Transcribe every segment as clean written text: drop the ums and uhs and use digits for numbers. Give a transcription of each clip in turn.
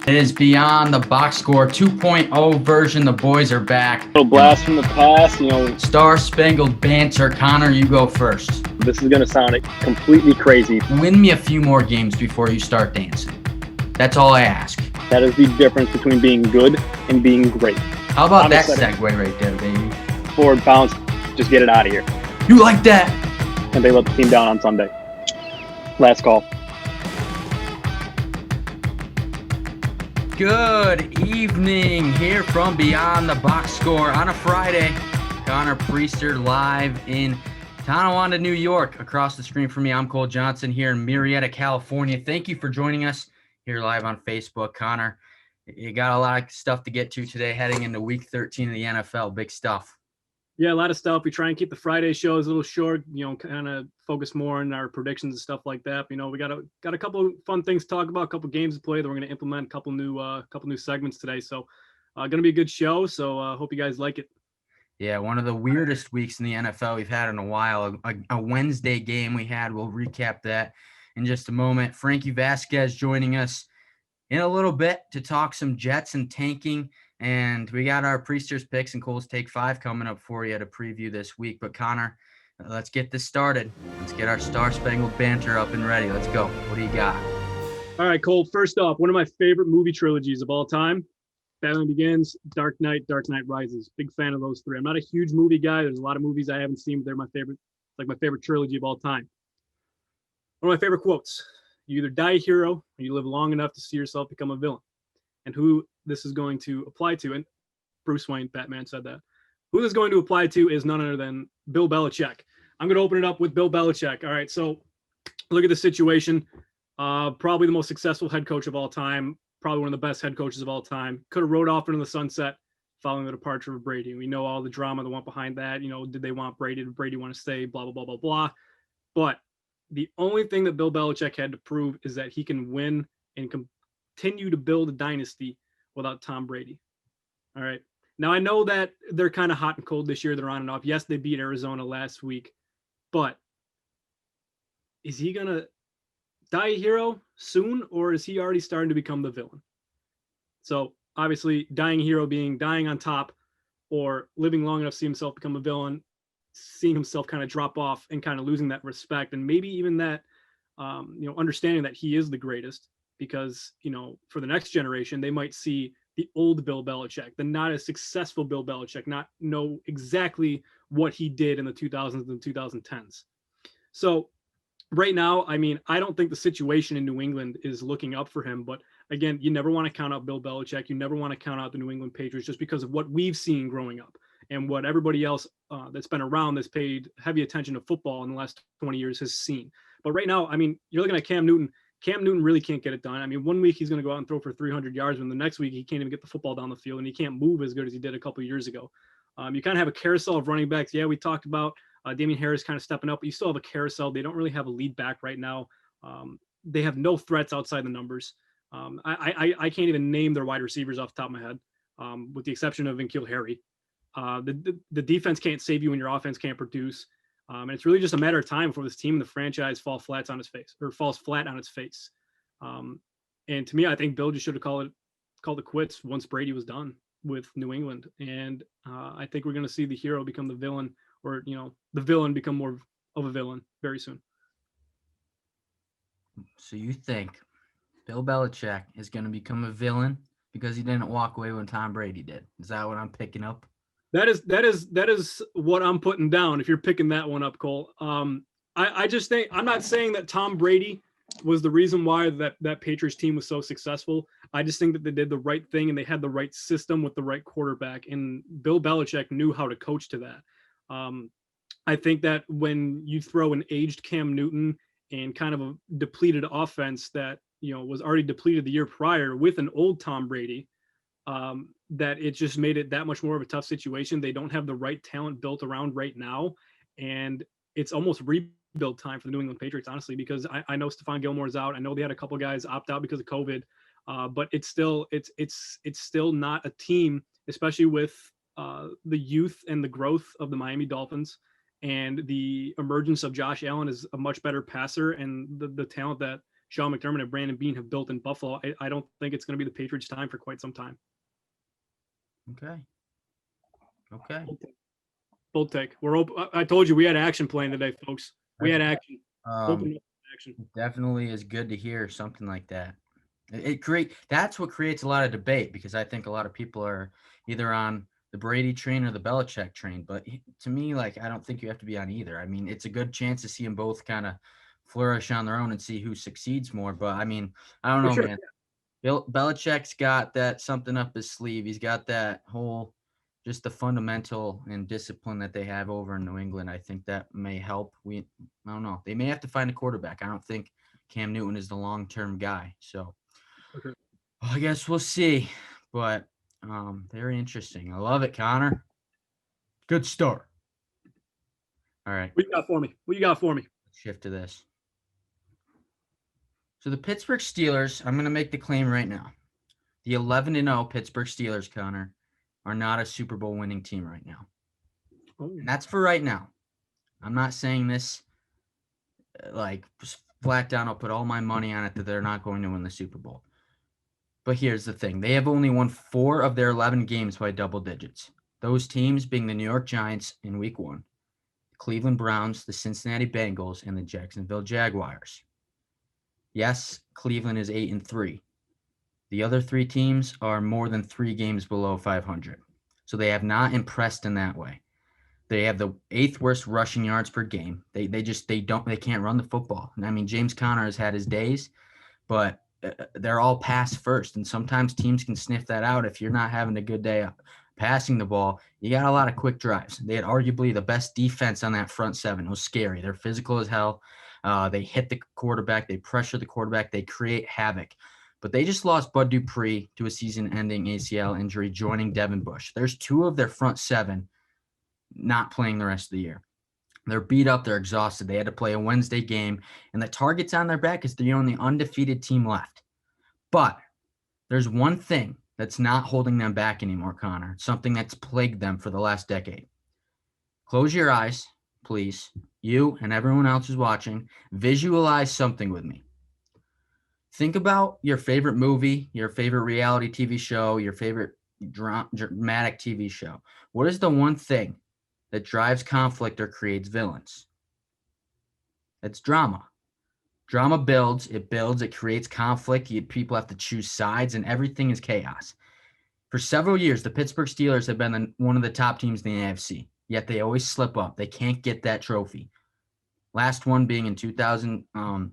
It is Beyond the Box Score 2.0 version. The boys are back. Little blast from the past, Star Spangled Banter. Connor, you go first. This is going to sound completely crazy. Win me a few more games before you start dancing. That's all I ask. That is the difference between being good and being great. How about that segue right there, baby? Forward bounce, just get it out of here. You like that? And they let the team down on Sunday. Last call. Good evening here from Beyond the Box Score on a Friday. Connor Priester live in Tonawanda, New York. Across the screen from me, I'm Cole Johnson here in Murrieta, California. Thank you for joining us here live on Facebook. Connor, you got a lot of stuff to get to today heading into Week 13 of the NFL. Big stuff. Yeah, a lot of stuff. We try and keep the Friday shows a little short, kind of focus more on our predictions and stuff like that. We got a couple of fun things to talk about, a couple of games to play that we're going to implement, a couple new segments today. So going to be a good show. So hope you guys like it. Yeah, one of the weirdest weeks in the NFL we've had in a while. A Wednesday game we had. We'll recap that in just a moment. Frankie Vazquez joining us in a little bit to talk some Jets and tanking. And we got our Priester's picks and Cole's Take 5 coming up for you to preview this week. But Connor, let's get this started. Let's get our Star Spangled Banter up and ready. Let's go. What do you got? All right, Cole. First off, one of my favorite movie trilogies of all time, Batman Begins, Dark Knight Rises. Big fan of those three. I'm not a huge movie guy. There's a lot of movies I haven't seen, but they're my favorite, my favorite trilogy of all time. One of my favorite quotes: "You either die a hero or you live long enough to see yourself become a villain." And who this is going to apply to, and Bruce Wayne, Batman, said that. Who this is going to apply to is none other than Bill Belichick. I'm going to open it up with Bill Belichick. All right, so look at the situation. Probably the most successful head coach of all time, probably one of the best head coaches of all time. Could have rode off into the sunset following the departure of Brady. We know all the drama that went behind that. Did they want Brady? Did Brady want to stay? Blah, blah, blah, blah, blah. But the only thing that Bill Belichick had to prove is that he can win and continue to build a dynasty without Tom Brady. All right. Now, I know that they're kind of hot and cold this year. They're on and off. Yes, they beat Arizona last week, but is he going to die a hero soon, or is he already starting to become the villain? So obviously, dying a hero being dying on top, or living long enough to see himself become a villain, seeing himself kind of drop off and kind of losing that respect, and maybe even that, understanding that he is the greatest. Because, for the next generation, they might see the old Bill Belichick, the not as successful Bill Belichick, not know exactly what he did in the 2000s and 2010s. So right now, I don't think the situation in New England is looking up for him. But again, you never want to count out Bill Belichick. You never want to count out the New England Patriots just because of what we've seen growing up and what everybody else that's been around that's paid heavy attention to football in the last 20 years has seen. But right now, you're looking at Cam Newton. Cam Newton really can't get it done. One week he's going to go out and throw for 300 yards, and the next week he can't even get the football down the field, and he can't move as good as he did a couple of years ago. You kind of have a carousel of running backs. Yeah, we talked about Damian Harris kind of stepping up, but you still have a carousel. They don't really have a lead back right now. They have no threats outside the numbers. I can't even name their wide receivers off the top of my head, with the exception of N'Keal Harry. The defense can't save you when your offense can't produce. And it's really just a matter of time before this team and the franchise falls flat on its face. And to me, I think Bill just should have called it quits once Brady was done with New England. And I think we're going to see the hero become the villain, or, the villain become more of a villain very soon. So you think Bill Belichick is going to become a villain because he didn't walk away when Tom Brady did? Is that what I'm picking up? That is what I'm putting down. If you're picking that one up, Cole, I just think, I'm not saying that Tom Brady was the reason why that Patriots team was so successful. I just think that they did the right thing and they had the right system with the right quarterback, and Bill Belichick knew how to coach to that. I think that when you throw an aged Cam Newton and kind of a depleted offense that, was already depleted the year prior with an old Tom Brady, that it just made it that much more of a tough situation. They don't have the right talent built around right now. And it's almost rebuild time for the New England Patriots, honestly, because I know Stephon Gilmore's out. I know they had a couple guys opt out because of COVID, but it's still not a team, especially with the youth and the growth of the Miami Dolphins and the emergence of Josh Allen as a much better passer, and the talent that Sean McDermott and Brandon Beane have built in Buffalo, I don't think it's going to be the Patriots' time for quite some time. Okay. Okay. Bold take. We're open. I told you we had action playing today, folks. We had action. Open up action. Definitely is good to hear something like that. That's what creates a lot of debate, because I think a lot of people are either on the Brady train or the Belichick train. But to me, like, I don't think you have to be on either. I mean, it's a good chance to see them both kind of flourish on their own and see who succeeds more. But I mean, I don't know, sure, man. Belichick's got that something up his sleeve. He's got that whole, just the fundamental and discipline that they have over in New England. I think that may help. I don't know. They may have to find a quarterback. I don't think Cam Newton is the long-term guy. So Okay. I guess we'll see. But very interesting. I love it, Connor. Good start. All right. What you got for me? What you got for me? Shift to this. So the Pittsburgh Steelers, I'm going to make the claim right now. The 11-0 Pittsburgh Steelers, Connor, are not a Super Bowl winning team right now. Oh. And that's for right now. I'm not saying this like flat down. I'll put all my money on it that they're not going to win the Super Bowl. But here's the thing. They have only won 4 of their 11 games by double digits. Those teams being the New York Giants in week 1, the Cleveland Browns, the Cincinnati Bengals, and the Jacksonville Jaguars. Yes, Cleveland is 8-3. The other 3 teams are more than 3 games below 500. So they have not impressed in that way. They have the 8th worst rushing yards per game. They can't run the football. And I mean, James Conner has had his days, but they're all pass first. And sometimes teams can sniff that out. If you're not having a good day passing the ball, you got a lot of quick drives. They had arguably the best defense on that front 7. It was scary. They're physical as hell. They hit the quarterback. They pressure the quarterback. They create havoc. But they just lost Bud Dupree to a season-ending ACL injury, joining Devin Bush. There's 2 of their front 7 not playing the rest of the year. They're beat up. They're exhausted. They had to play a Wednesday game, and the target's on their back is the only undefeated team left. But there's one thing that's not holding them back anymore, Connor. Something that's plagued them for the last decade. Close your eyes, please. You and everyone else who's watching, visualize something with me. Think about your favorite movie, your favorite reality TV show, your favorite dramatic TV show. What is the one thing that drives conflict or creates villains? It's drama. Drama builds, it creates conflict. People have to choose sides, and everything is chaos. For several years, the Pittsburgh Steelers have been one of the top teams in the AFC, yet they always slip up. They can't get that trophy. Last one being in 2011,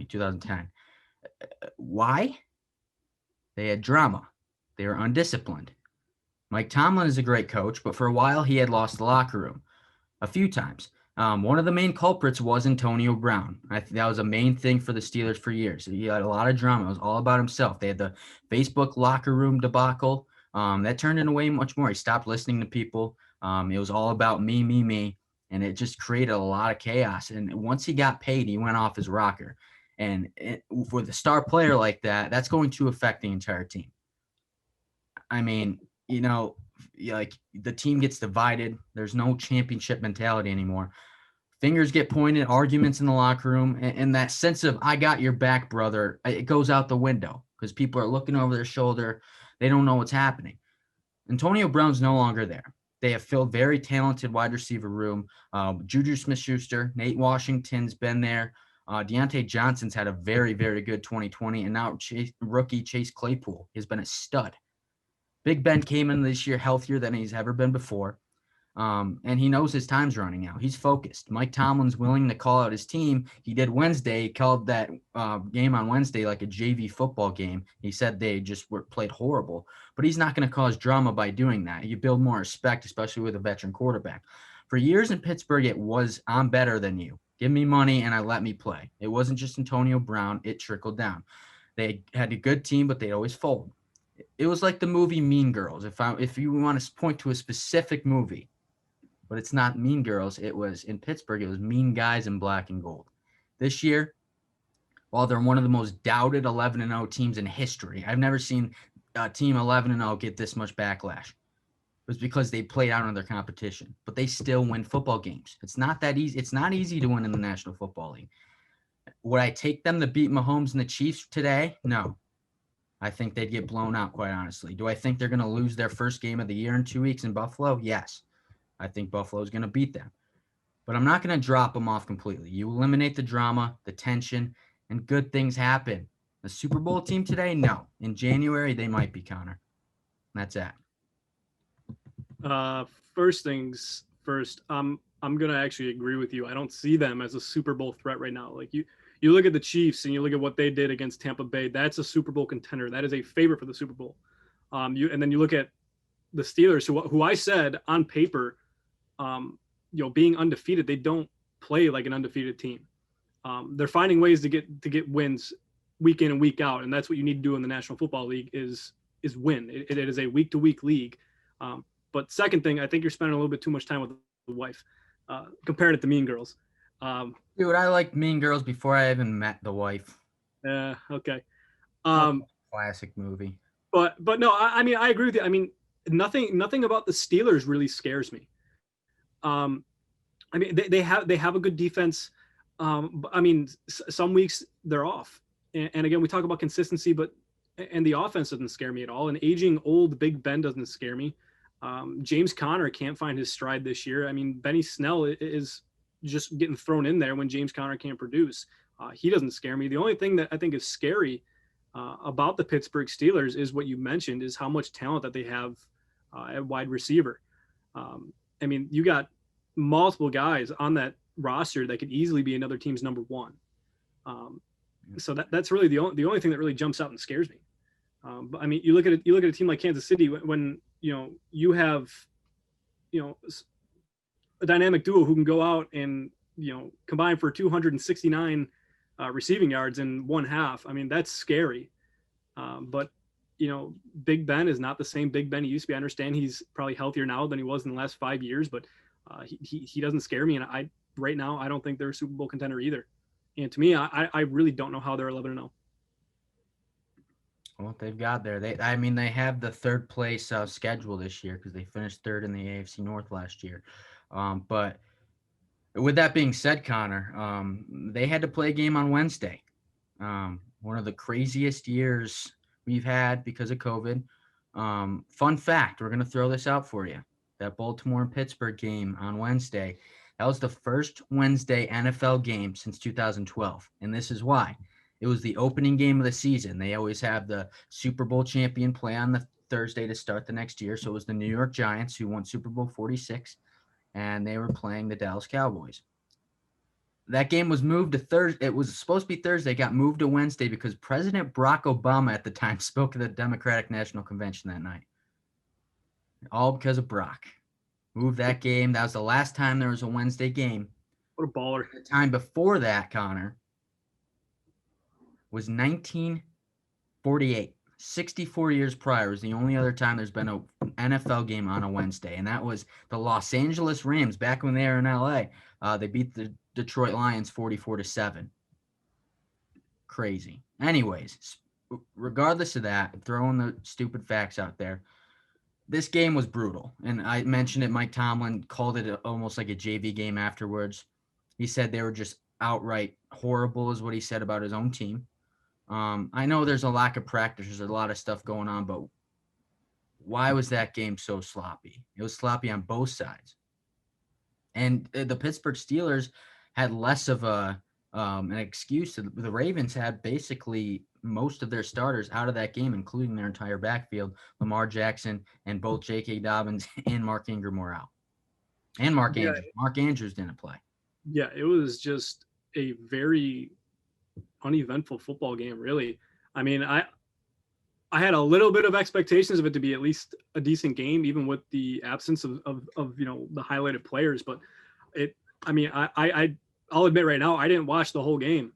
2010. Why? They had drama. They were undisciplined. Mike Tomlin is a great coach, but for a while he had lost the locker room a few times. One of the main culprits was Antonio Brown. I think that was a main thing for the Steelers for years. He had a lot of drama. It was all about himself. They had the Facebook locker room debacle. That turned into way much more. He stopped listening to people. It was all about me. And it just created a lot of chaos. And once he got paid, he went off his rocker. And with a star player like that, that's going to affect the entire team. I mean, like the team gets divided. There's no championship mentality anymore. Fingers get pointed, arguments in the locker room, and that sense of I got your back, brother, it goes out the window because people are looking over their shoulder. They don't know what's happening. Antonio Brown's no longer there. They have filled very talented wide receiver room. Juju Smith-Schuster, Nate Washington's been there. Deontay Johnson's had a very, very good 2020, and now rookie Chase Claypool has been a stud. Big Ben came in this year healthier than he's ever been before, and he knows his time's running out. He's focused. Mike Tomlin's willing to call out his team. He did Wednesday. He called that game on Wednesday like a JV football game. He said they just played horrible, but he's not going to cause drama by doing that. You build more respect, especially with a veteran quarterback. For years in Pittsburgh, it was, I'm better than you. Give me money and I let me play. It wasn't just Antonio Brown. It trickled down. They had a good team, but they'd always fold. It was like the movie Mean Girls. If you want to point to a specific movie, but it's not Mean Girls. It was in Pittsburgh. It was Mean Guys in Black and Gold. This year, while they're one of the most doubted 11-0 teams in history, I've never seen a team 11-0 get this much backlash. It was because they played out on their competition, but they still win football games. It's not that easy. It's not easy to win in the National Football League. Would I take them to beat Mahomes and the Chiefs today? No. I think they'd get blown out, quite honestly. Do I think they're going to lose their first game of the year in 2 weeks in Buffalo? Yes. I think Buffalo's going to beat them. But I'm not going to drop them off completely. You eliminate the drama, the tension, and good things happen. The Super Bowl team today? No. In January, they might be, Connor. That's it. First things first, I'm gonna actually agree with you. I don't see them as a Super Bowl threat right now. Like you look at the Chiefs and you look at what they did against Tampa Bay. That's a Super Bowl contender. That is a favorite for the Super Bowl. And then you look at the Steelers, who I said on paper, being undefeated, they don't play like an undefeated team. They're finding ways to get wins week in and week out, and that's what you need to do in the National Football League is win. It is a week to week league. But second thing, I think you're spending a little bit too much time with the wife, comparing it to Mean Girls. Dude, I liked Mean Girls before I even met the wife. Okay. Classic movie. But no, I mean, I agree with you. I mean, nothing about the Steelers really scares me. I mean, they have a good defense. But, I mean, some weeks they're off. And again, we talk about consistency, and the offense doesn't scare me at all. And aging old Big Ben doesn't scare me. James Conner can't find his stride this year. I mean, Benny Snell is just getting thrown in there when James Conner can't produce. He doesn't scare me. The only thing that I think is scary about the Pittsburgh Steelers is what you mentioned, is how much talent that they have at wide receiver. I mean, you got multiple guys on that roster that could easily be another team's number one. So that's really the only thing that really jumps out and scares me. But I mean, you look at a team like Kansas City when you have a dynamic duo who can go out and combine for 269 receiving yards in one half. I mean, that's scary. But Big Ben is not the same Big Ben he used to be. I understand he's probably healthier now than he was in the last 5 years, but he doesn't scare me. And right now I don't think they're a Super Bowl contender either. And to me, I really don't know how they're 11-0. Well, they've got there. They have the third place schedule this year because they finished third in the AFC North last year. But with that being said, Connor, they had to play a game on Wednesday. One of the craziest years we've had because of COVID. Fun fact, we're going to throw this out for you. That Baltimore and Pittsburgh game on Wednesday, that was the first Wednesday NFL game since 2012. And this is why. It was the opening game of the season. They always have the Super Bowl champion play on the Thursday to start the next year. So it was the New York Giants who won Super Bowl 46, and they were playing the Dallas Cowboys. That game was moved to Thursday. It was supposed to be Thursday, got moved to Wednesday because President Barack Obama at the time spoke at the Democratic National Convention that night. All because of Barack. Moved that game. That was the last time there was a Wednesday game. What a baller. The time before that, Connor, was 1948. 64 years prior was the only other time there's been an NFL game on a Wednesday, and that was the Los Angeles Rams back when they were in LA. They beat the Detroit Lions 44-7. Crazy. Anyways, regardless of that, throwing the stupid facts out there, this game was brutal. And I mentioned it, Mike Tomlin called it almost like a JV game afterwards. He said they were just outright horrible is what he said about his own team. I know there's a lack of practice. There's a lot of stuff going on, but why was that game so sloppy? It was sloppy on both sides. And the Pittsburgh Steelers had less of an excuse. The Ravens had basically most of their starters out of that game, including their entire backfield. Lamar Jackson and both J.K. Dobbins and Mark Ingram were out. And Mark Andrews. Mark Andrews didn't play. Yeah, it was just a very uneventful football game, really. I mean, I had a little bit of expectations of it to be at least a decent game, even with the absence of the highlighted players. But I'll admit right now, I didn't watch the whole game.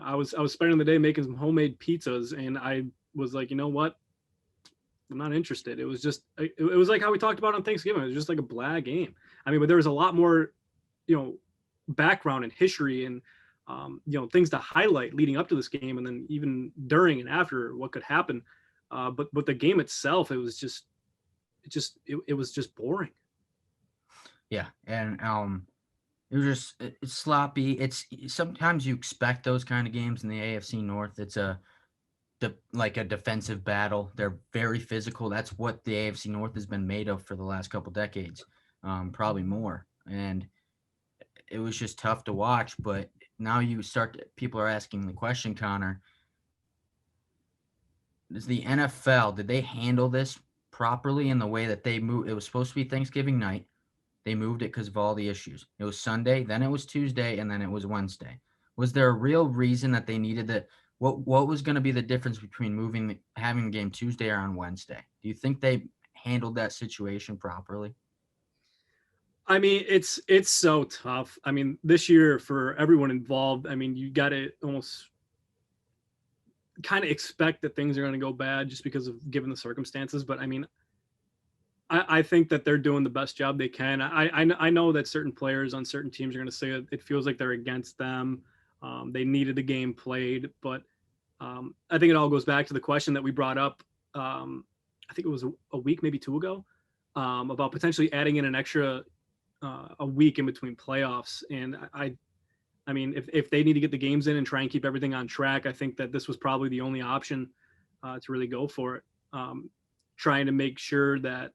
I was spending the day making some homemade pizzas, and I was like, you know what? I'm not interested. It was like how we talked about on Thanksgiving. It was just like a blah game. I mean, but there was a lot more, background and history and things to highlight leading up to this game, and then even during and after what could happen. But the game itself, it was just boring. Yeah, and It was just it's sloppy. It's sometimes you expect those kind of games in the AFC North. It's like a defensive battle. They're very physical. That's what the AFC North has been made of for the last couple decades, probably more. And it was just tough to watch. But now people are asking the question, Connor, is the NFL, did they handle this properly in the way that they moved? It was supposed to be Thanksgiving night. They moved it because of all the issues. It was Sunday, then it was Tuesday, and then it was Wednesday. Was there a real reason that they needed that? What was going to be the difference between having the game Tuesday or on Wednesday? Do you think they handled that situation properly? I mean, it's so tough. I mean, this year for everyone involved, I mean, you got to almost kind of expect that things are going to go bad just because of given the circumstances. But I mean, I think that they're doing the best job they can. I know that certain players on certain teams are going to say it feels like they're against them. They needed the game played, but I think it all goes back to the question that we brought up. I think it was a week, maybe two ago, about potentially adding in an extra a week in between playoffs. And I mean, if they need to get the games in and try and keep everything on track, I think that this was probably the only option to really go for it. Trying to make sure that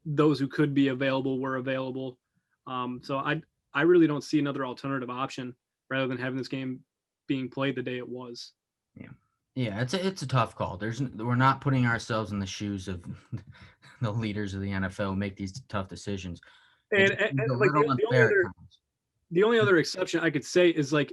those who could be available were available. So I really don't see another alternative option rather than having this game being played the day it was. Yeah, it's a tough call. We're not putting ourselves in the shoes of the leaders of the NFL who make these tough decisions. And, It's a like little unfair at times. the only other exception I could say is like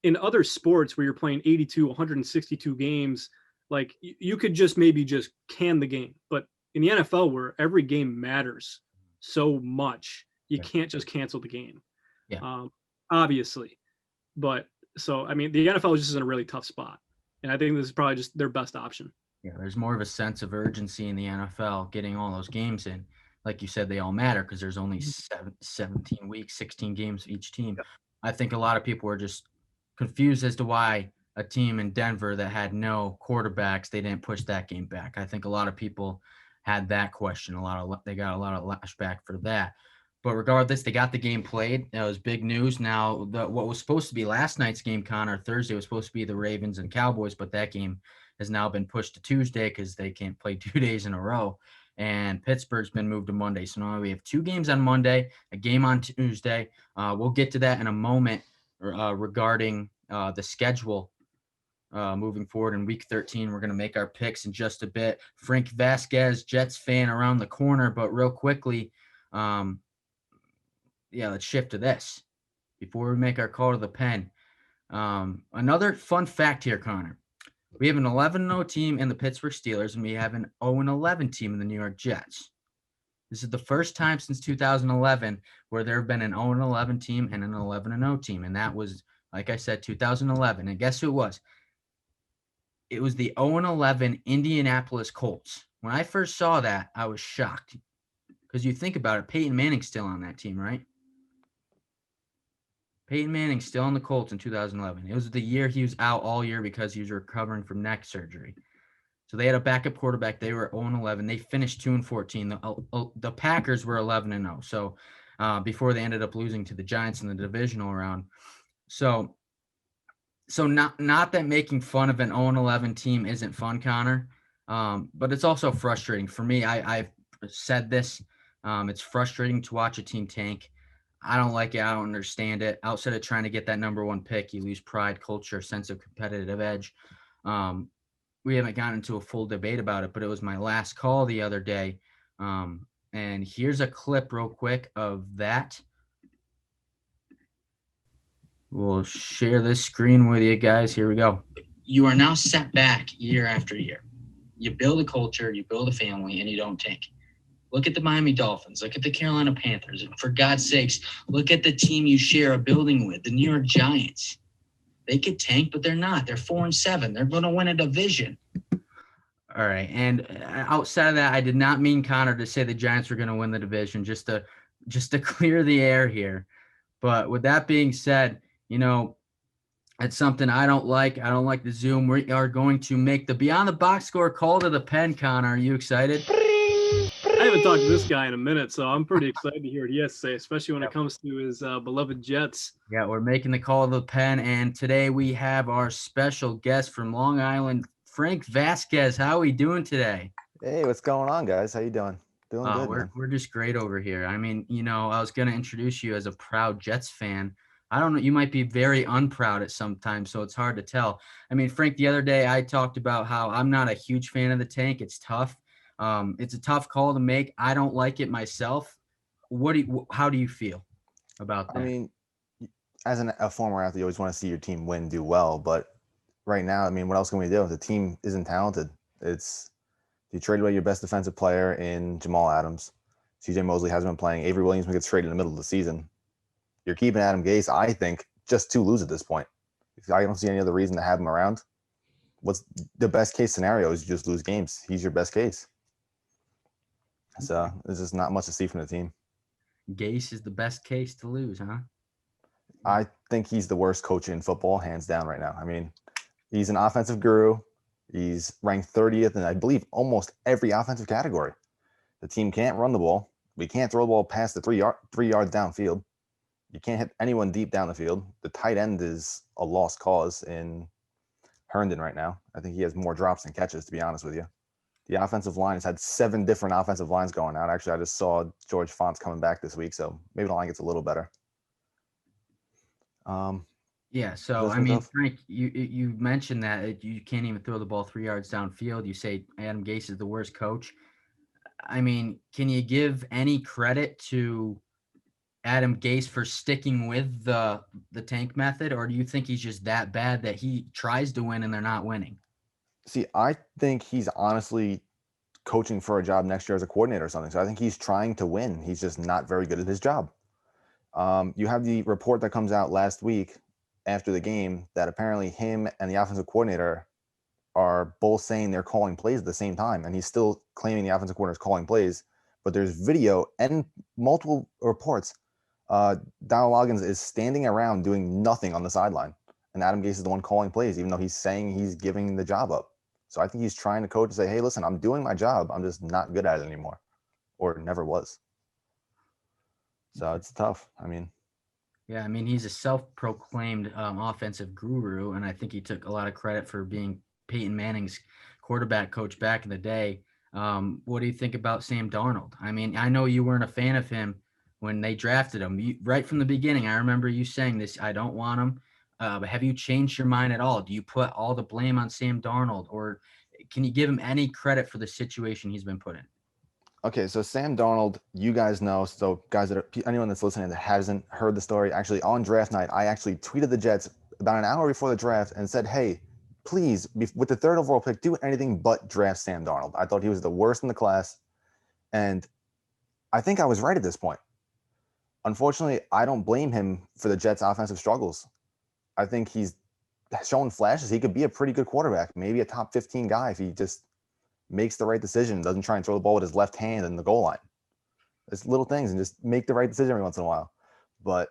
in other sports where you're playing 82, 162 games, like you could just maybe just can the game. But in the NFL where every game matters so much, you can't just cancel the game. Yeah. Obviously. But so, I mean, the NFL is just in a really tough spot. And I think this is probably just their best option. Yeah, there's more of a sense of urgency in the NFL getting all those games in. Like you said, they all matter because there's only 17 weeks, 16 games each team. Yep. I think a lot of people were just confused as to why a team in Denver that had no quarterbacks, they didn't push that game back. I think a lot of people had that question. They got a lot of lashback for that. But regardless, they got the game played. That was big news. Now, what was supposed to be last night's game, Connor, Thursday, was supposed to be the Ravens and Cowboys, but that game has now been pushed to Tuesday because they can't play 2 days in a row. And Pittsburgh's been moved to Monday. So now we have 2 games on Monday, a game on Tuesday. We'll get to that in a moment regarding the schedule moving forward in Week 13. We're going to make our picks in just a bit. Frank Vazquez, Jets fan around the corner, but real quickly, let's shift to this before we make our call to the pen. Another fun fact here, Connor. We have an 11-0 team in the Pittsburgh Steelers, and we have an 0-11 team in the New York Jets. This is the first time since 2011 where there have been an 0-11 team and an 11-0 team, and that was, like I said, 2011. And guess who it was? It was the 0-11 Indianapolis Colts. When I first saw that, I was shocked because you think about it, Peyton Manning's still on that team, right? Peyton Manning still on the Colts in 2011. It was the year he was out all year because he was recovering from neck surgery. So they had a backup quarterback. They were 0-11. They finished 2-14. The Packers were 11-0. So before they ended up losing to the Giants in the divisional round. So not that making fun of an 0-11 team isn't fun, Connor, but it's also frustrating for me. I've said this. It's frustrating to watch a team tank. I don't like it. I don't understand it. Outside of trying to get that number 1 pick, you lose pride, culture, sense of competitive edge. We haven't gotten into a full debate about it, but it was my last call the other day. And here's a clip real quick of that. We'll share this screen with you guys. Here we go. You are now set back year after year. You build a culture, you build a family, and you don't tank. Look at the Miami Dolphins. Look at the Carolina Panthers. And for God's sakes, look at the team you share a building with, the New York Giants. They could tank, but they're not. They're 4-7. They're going to win a division. All right. And outside of that, I did not mean, Connor, to say the Giants were going to win the division, just to clear the air here. But with that being said, it's something I don't like. I don't like the Zoom. We are going to make the Beyond the Box Score call to the pen, Connor. Are you excited? I haven't talked to this guy in a minute, so I'm pretty excited to hear what he has to say, especially when it comes to his beloved Jets. Yeah, we're making the call of the pen, and today we have our special guest from Long Island, Frank Vazquez. How are we doing today? Hey, what's going on, guys? How you doing? Doing good, We're man. we're just great over here. I mean, I was gonna introduce you as a proud Jets fan. I don't know, you might be very unproud at some times, so it's hard to tell. I mean, Frank, the other day I talked about how I'm not a huge fan of the tank. It's tough. It's a tough call to make. I don't like it myself. How do you feel about I that? mean, as a former athlete, you always want to see your team win, do well. But right now, I mean, what else can we do? The team isn't talented. You traded away your best defensive player in Jamal Adams. CJ Mosley hasn't been playing. Avery Williams gets traded in the middle of the season. You're keeping Adam Gase, I think, just to lose at this point. I don't see any other reason to have him around. What's the best case scenario is you just lose games. He's your best case. So there's just not much to see from the team. Gase is the best case to lose, huh? I think he's the worst coach in football, hands down, right now. I mean, he's an offensive guru. He's ranked 30th in, I believe, almost every offensive category. The team can't run the ball. We can't throw the ball past the 3 yards downfield. You can't hit anyone deep down the field. The tight end is a lost cause in Herndon right now. I think he has more drops than catches, to be honest with you. The offensive line has had 7 different offensive lines going out. Actually, I just saw George Font's coming back this week, so maybe the line gets a little better. Yeah, so I mean, Frank, you mentioned that you can't even throw the ball 3 yards downfield. You say Adam Gase is the worst coach. I mean, can you give any credit to Adam Gase for sticking with the tank method, or do you think he's just that bad that he tries to win and they're not winning? See, I think he's honestly coaching for a job next year as a coordinator or something. So I think he's trying to win. He's just not very good at his job. You have the report that comes out last week after the game that apparently him and the offensive coordinator are both saying they're calling plays at the same time, and he's still claiming the offensive coordinator is calling plays. But there's video and multiple reports. Donald Loggins is standing around doing nothing on the sideline, and Adam Gase is the one calling plays, even though he's saying he's giving the job up. So I think he's trying to coach and say, hey, listen, I'm doing my job. I'm just not good at it anymore, or never was. So it's tough. I mean, Yeah, I mean, he's a self-proclaimed offensive guru, and I think he took a lot of credit for being Peyton Manning's quarterback coach back in the day. What do you think about Sam Darnold? I mean, I know you weren't a fan of him when they drafted him. Right from the beginning, I remember you saying this, I don't want him. But have you changed your mind at all? Do you put all the blame on Sam Darnold, or can you give him any credit for the situation he's been put in? okay, so Sam Darnold, you guys know. So guys, anyone that's listening that hasn't heard the story, actually on draft night, I actually tweeted the Jets about an hour before the draft and said, hey, please, with the 3rd overall pick, do anything but draft Sam Darnold. I thought he was the worst in the class, and I think I was right at this point. Unfortunately, I don't blame him for the Jets' offensive struggles. I think he's shown flashes. He could be a pretty good quarterback, maybe a top 15 guy if he just makes the right decision, doesn't try and throw the ball with his left hand in the goal line. It's little things, and just make the right decision every once in a while. But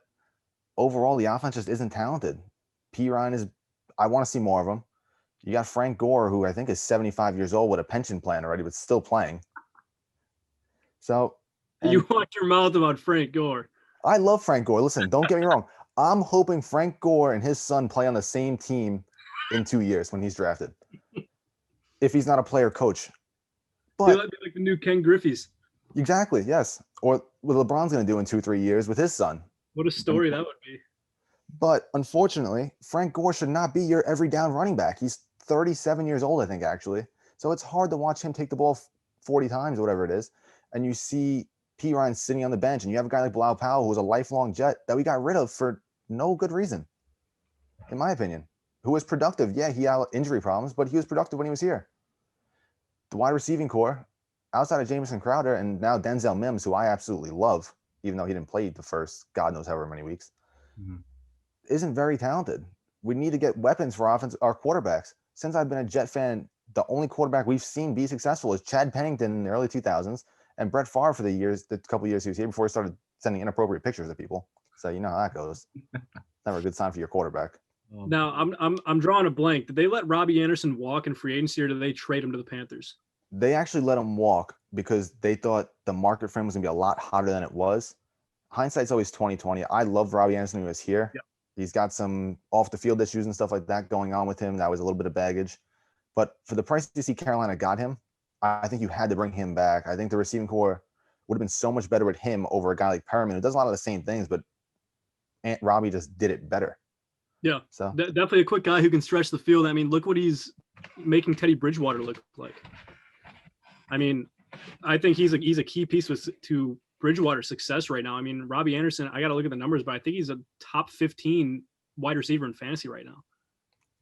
overall, the offense just isn't talented. P. Ryan is, I want to see more of him. You got Frank Gore, who I think is 75 years old with a pension plan already, but still playing. So You watch your mouth about Frank Gore. I love Frank Gore. Listen, don't get me wrong. I'm hoping Frank Gore and his son play on the same team in 2 years when he's drafted. If he's not a player coach. But be like the new Ken Griffey's. Exactly, yes. Or what LeBron's going to do in 2-3 years with his son. What a story that would be. But unfortunately, Frank Gore should not be your every down running back. He's 37 years old, I think, actually. So it's hard to watch him take the ball 40 times or whatever it is. And you see P. Ryan sitting on the bench, and you have a guy like Bilal Powell, who was a lifelong Jet that we got rid of for no good reason, in my opinion, who was productive. Yeah, he had injury problems, but he was productive when he was here. The wide receiving core, outside of Jamison Crowder and now Denzel Mims, who I absolutely love, even though he didn't play the first God knows however many weeks, isn't very talented. We need to get weapons for our quarterbacks. Since I've been a Jet fan, the only quarterback we've seen be successful is Chad Pennington in the early 2000s and Brett Favre for the couple of years he was here before he started sending inappropriate pictures of people. So you know how that goes. Never a good sign for your quarterback. Now I'm drawing a blank. Did they let Robbie Anderson walk in free agency, or did they trade him to the Panthers? They actually let him walk because they thought the market for him was going to be a lot hotter than it was. Hindsight's always 2020. I loved Robbie Anderson when he was here. Yeah. He's got some off the field issues and stuff like that going on with him. That was a little bit of baggage. But for the price you see Carolina got him, I think you had to bring him back. I think the receiving core would have been so much better with him over a guy like Perriman, who does a lot of the same things, but Robbie just did it better. Yeah, So definitely a quick guy who can stretch the field. I mean, look what he's making Teddy Bridgewater look like. I mean, I think he's a key piece to Bridgewater's success right now. I mean, Robbie Anderson, I got to look at the numbers, but I think he's a top 15 wide receiver in fantasy right now.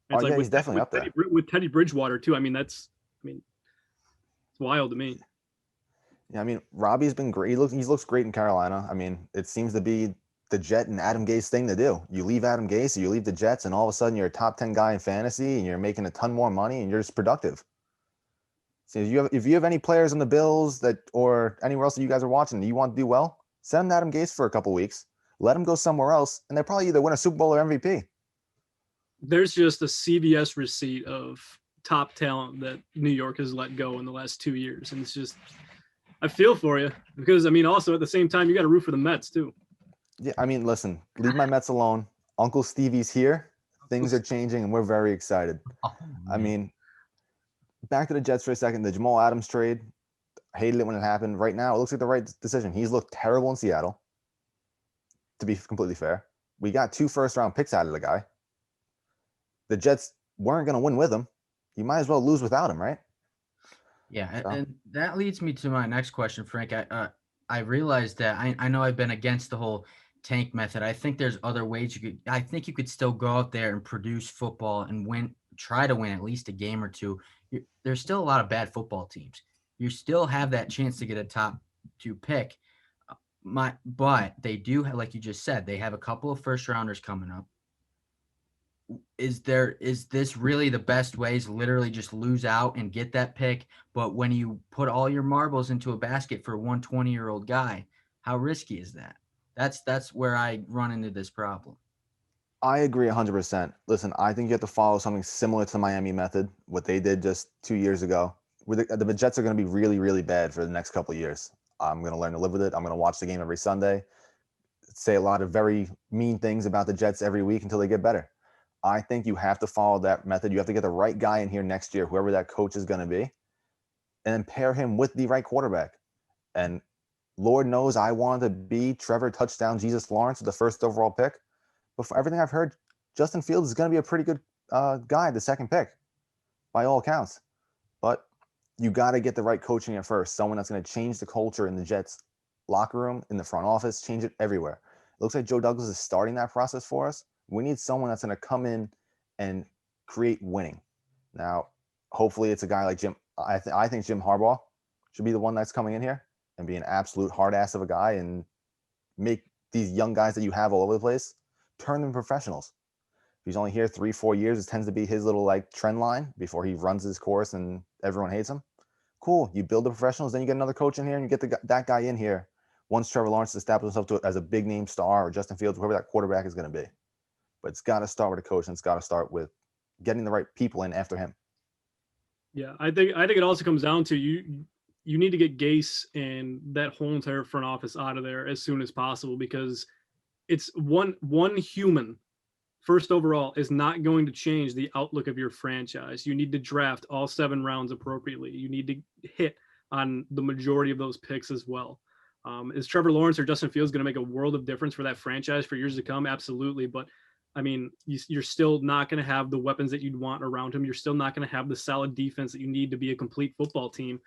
And yeah, he's definitely up there. With Teddy Bridgewater too. I mean, it's wild to me. Yeah, I mean, Robbie's been great. He looks great in Carolina. I mean, it seems to be the Jet and Adam Gase thing to do. You leave Adam Gase, you leave the Jets, and all of a sudden you're a top 10 guy in fantasy, and you're making a ton more money, and you're just productive. So if you have any players on the Bills that or anywhere else that you guys are watching that you want to do well, send Adam Gase for a couple weeks, let him go somewhere else, and they'll probably either win a Super Bowl or MVP. There's just a CVS receipt of top talent that New York has let go in the last 2 years, and it's just, I feel for you because I mean, also at the same time, you got to root for the Mets too. Yeah, I mean, listen, leave my Mets alone. Uncle Stevie's here. Things are changing, and we're very excited. I mean, back to the Jets for a second. The Jamal Adams trade, hated it when it happened. Right now, it looks like the right decision. He's looked terrible in Seattle, to be completely fair. We got 2 first-round picks out of the guy. The Jets weren't going to win with him. You might as well lose without him, right? Yeah, and that leads me to my next question, Frank. I realized that I know I've been against the whole tank method. I think there's other ways I think you could still go out there and produce football and try to win at least a game or two. There's still a lot of bad football teams. You still have that chance to get a top 2 pick. But they do have, like you just said, they have a couple of first rounders coming up. Is this really the best way is literally just lose out and get that pick? But when you put all your marbles into a basket for a 120-year-old guy, how risky is that? That's where I run into this problem. I agree 100%. Listen, I think you have to follow something similar to the Miami method, what they did just 2 years ago. The Jets are going to be really, really bad for the next couple of years. I'm going to learn to live with it. I'm going to watch the game every Sunday, say a lot of very mean things about the Jets every week until they get better. I think you have to follow that method. You have to get the right guy in here next year, whoever that coach is going to be, and then pair him with the right quarterback. And Lord knows I wanted to be Trevor Touchdown Jesus Lawrence with the first overall pick. But for everything I've heard, Justin Fields is going to be a pretty good guy, the second pick, by all accounts. But you got to get the right coaching at first, someone that's going to change the culture in the Jets locker room, in the front office, change it everywhere. It looks like Joe Douglas is starting that process for us. We need someone that's going to come in and create winning. Now, hopefully it's a guy like Jim. I think Jim Harbaugh should be the one that's coming in here and be an absolute hard ass of a guy and make these young guys that you have all over the place, turn them professionals. If he's only here 3-4 years, it tends to be his little like trend line before he runs his course and everyone hates him. Cool. You build the professionals, then you get another coach in here and you get that guy in here once Trevor Lawrence establishes himself as a big name star or Justin Fields, whoever that quarterback is going to be. But it's got to start with a coach, and it's got to start with getting the right people in after him. Yeah, I think it also comes down to you need to get Gase and that whole entire front office out of there as soon as possible, because it's one human first overall is not going to change the outlook of your franchise. You need to draft all 7 rounds appropriately. You need to hit on the majority of those picks as well. Is Trevor Lawrence or Justin Fields going to make a world of difference for that franchise for years to come? Absolutely. But I mean, you're still not going to have the weapons that you'd want around him. You're still not going to have the solid defense that you need to be a complete football team.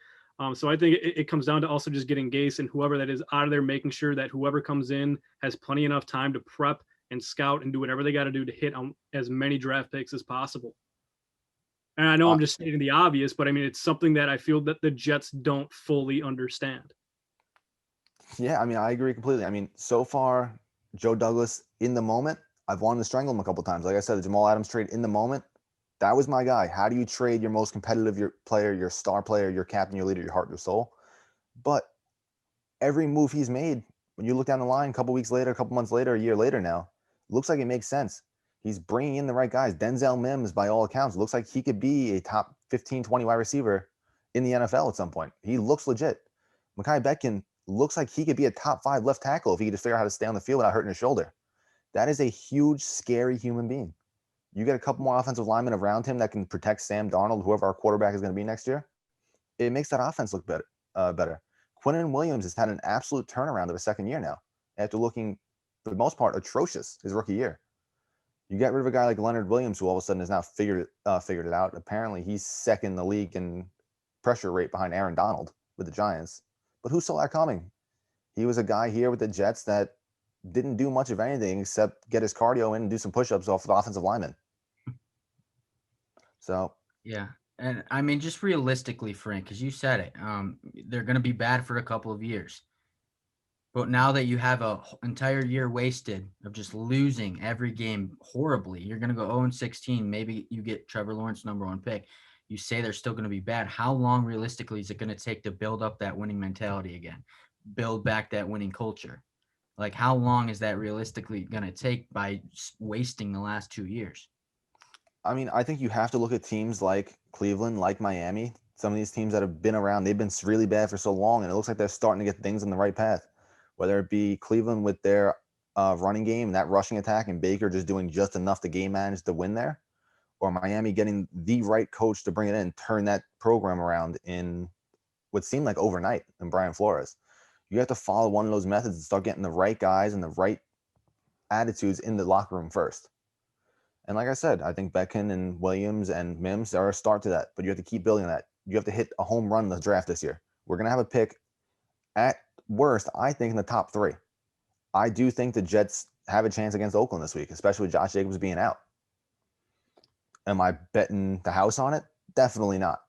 So I think it comes down to also just getting Gase and whoever that is out of there, making sure that whoever comes in has plenty enough time to prep and scout and do whatever they got to do to hit on as many draft picks as possible. And I know I'm just stating the obvious, but I mean, it's something that I feel that the Jets don't fully understand. Yeah, I mean, I agree completely. I mean, so far, Joe Douglas in the moment, I've wanted to strangle him a couple times. Like I said, the Jamal Adams trade in the moment, that was my guy. How do you trade your most competitive player, your star player, your captain, your leader, your heart, your soul? But every move he's made, when you look down the line a couple weeks later, a couple months later, a year later now, looks like it makes sense. He's bringing in the right guys. Denzel Mims, by all accounts, looks like he could be a top 15, 20 wide receiver in the NFL at some point. He looks legit. Mekhi Becton looks like he could be a top 5 left tackle if he could just figure out how to stay on the field without hurting his shoulder. That is a huge, scary human being. You get a couple more offensive linemen around him that can protect Sam Darnold, whoever our quarterback is going to be next year. It makes that offense look better. Quinnen Williams has had an absolute turnaround of a second year now, after looking, for the most part, atrocious his rookie year. You get rid of a guy like Leonard Williams, who all of a sudden has now figured it out. Apparently, he's second in the league in pressure rate behind Aaron Donald with the Giants. But who saw that coming? He was a guy here with the Jets that didn't do much of anything except get his cardio in and do some push-ups off the offensive lineman. So yeah. And I mean, just realistically, Frank, because you said it, they're going to be bad for a couple of years. But now that you have an entire year wasted of just losing every game horribly, you're going to go 0-16. Maybe you get Trevor Lawrence #1 pick. You say they're still going to be bad. How long realistically is it going to take to build up that winning mentality again, build back that winning culture? Like, how long is that realistically going to take by wasting the last 2 years? I mean, I think you have to look at teams like Cleveland, like Miami. Some of these teams that have been around, they've been really bad for so long, and it looks like they're starting to get things on the right path. Whether it be Cleveland with their running game and that rushing attack, and Baker just doing just enough to game manage to win there, or Miami getting the right coach to bring it in and turn that program around in what seemed like overnight in Brian Flores. You have to follow one of those methods and start getting the right guys and the right attitudes in the locker room first. And like I said, I think Beckham and Williams and Mims are a start to that, but you have to keep building that. You have to hit a home run in the draft this year. We're going to have a pick at worst, I think, in the top 3. I do think the Jets have a chance against Oakland this week, especially with Josh Jacobs being out. Am I betting the house on it? Definitely not.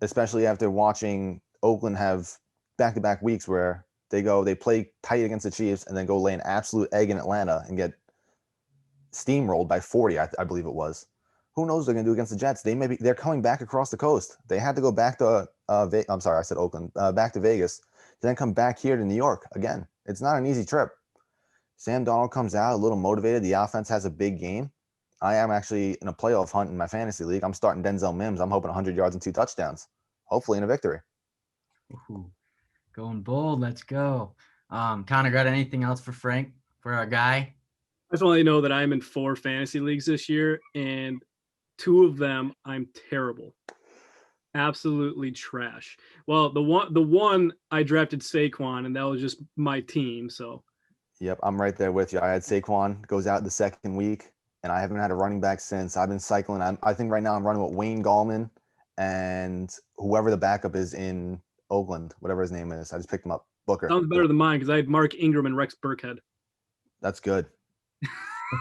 Especially after watching Oakland have back-to-back weeks where they play tight against the Chiefs and then go lay an absolute egg in Atlanta and get steamrolled by 40, I believe it was. Who knows what they're going to do against the Jets? They're coming back across the coast. They had to go back to I'm sorry, I said Oakland, back to Vegas, to then come back here to New York again. It's not an easy trip. Sam Darnold comes out a little motivated. The offense has a big game. I am actually in a playoff hunt in my fantasy league. I'm starting Denzel Mims. I'm hoping 100 yards and 2 touchdowns, hopefully in a victory. Ooh, going bold. Let's go. Connor, got anything else for Frank, for our guy? I just want to know that I'm in 4 fantasy leagues this year, and 2 of them I'm terrible, absolutely trash. Well, the one I drafted Saquon, and that was just my team. So, yep, I'm right there with you. I had Saquon, goes out the second week, and I haven't had a running back since. I've been cycling. I think right now I'm running with Wayne Gallman and whoever the backup is in Oakland, whatever his name is. I just picked him up. Booker. Sounds better than mine because I had Mark Ingram and Rex Burkhead. That's good.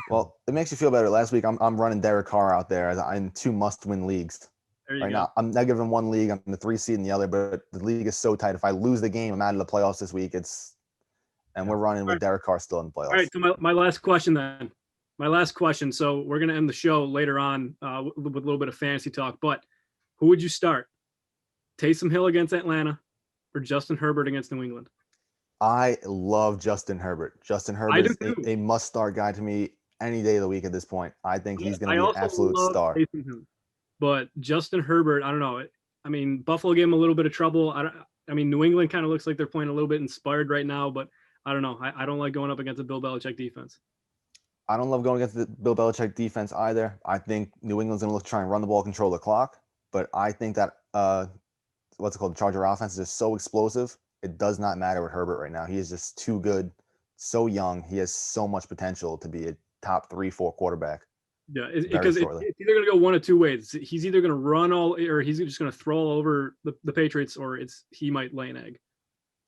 Well, it makes you feel better. Last week, I'm running Derek Carr out there. I'm 2 must-win leagues. There you right go. now. I'm negative in one league. I'm in the 3 seed in the other, but the league is so tight. If I lose the game, I'm out of the playoffs this week. We're running with Derek Carr still in the playoffs. All right, so my last question then. My last question. So we're going to end the show later on with a little bit of fantasy talk, but who would you start? Taysom Hill against Atlanta or Justin Herbert against New England? I love Justin Herbert. Justin Herbert is a must-start guy to me any day of the week at this point. I think he's going to be an absolute star. But Justin Herbert, I don't know. I mean, Buffalo gave him a little bit of trouble. I mean, New England kind of looks like they're playing a little bit inspired right now, but I don't know. I don't like going up against a Bill Belichick defense. I don't love going against the Bill Belichick defense either. I think New England's going to try and run the ball, control the clock. But I think that the Charger offense is just so explosive. It does not matter with Herbert right now. He is just too good, so young. He has so much potential to be a top 3-4 quarterback. Yeah, because it's either going to go one of 2 ways. He's either going to run or he's just going to throw all over the Patriots, or he might lay an egg.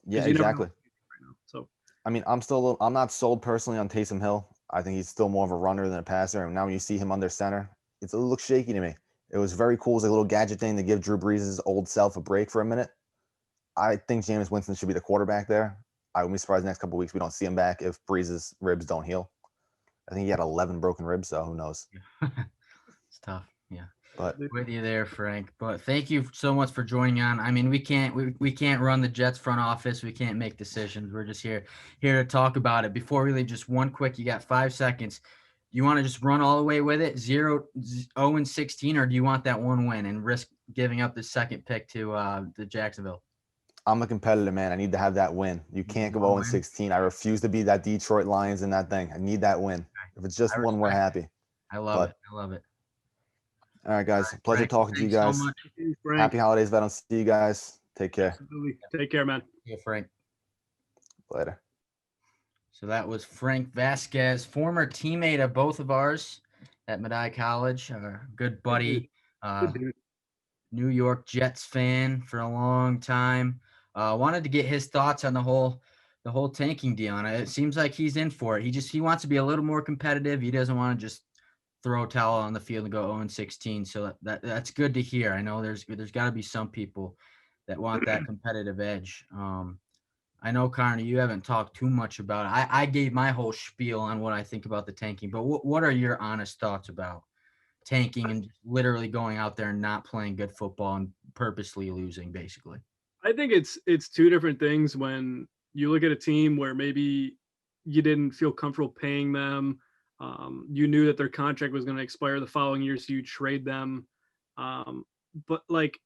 Yeah, exactly. Right now, so I mean, I'm not sold personally on Taysom Hill. I think he's still more of a runner than a passer. And now when you see him under center, it looks shaky to me. It was very cool. It was a little gadget thing to give Drew Brees' old self a break for a minute. I think Jameis Winston should be the quarterback there. I wouldn't be surprised the next couple of weeks we don't see him back if Brees' ribs don't heal. I think he had 11 broken ribs, so who knows? It's tough, yeah. But with you there, Frank. But thank you so much for joining on. I mean, we can't run the Jets front office. We can't make decisions. We're just here to talk about it. Before we leave, just one quick. You got 5 seconds. you want to just run all the way with it, 0-16, or do you want that one win and risk giving up the second pick to the Jacksonville? I'm a competitor, man. I need to have that win. You can't go One 0-16. I refuse to be that Detroit Lions in that thing. I need that win. If it's just one, we're happy. I love But it. I love it. all right, guys. Pleasure Frank, talking to you thanks so guys. much. Frank. Happy holidays if I don't see you guys. Take care. Absolutely. Take care, man. Yeah, Frank. Later. So that was Frank Vazquez, former teammate of both of ours at Medaille College, our good buddy, Good dude. New York Jets fan for a long time. Wanted to get his thoughts on the whole tanking deal, and it seems like he's in for it. He wants to be a little more competitive. He doesn't want to just throw a towel on the field and go 0-16. So that's good to hear. I know there's got to be some people that want that competitive edge. I know, Connor, you haven't talked too much about it. I gave my whole spiel on what I think about the tanking, but what are your honest thoughts about tanking and literally going out there and not playing good football and purposely losing, basically? I think it's two different things when you look at a team where maybe you didn't feel comfortable paying them. You knew that their contract was going to expire the following year, so you trade them. But like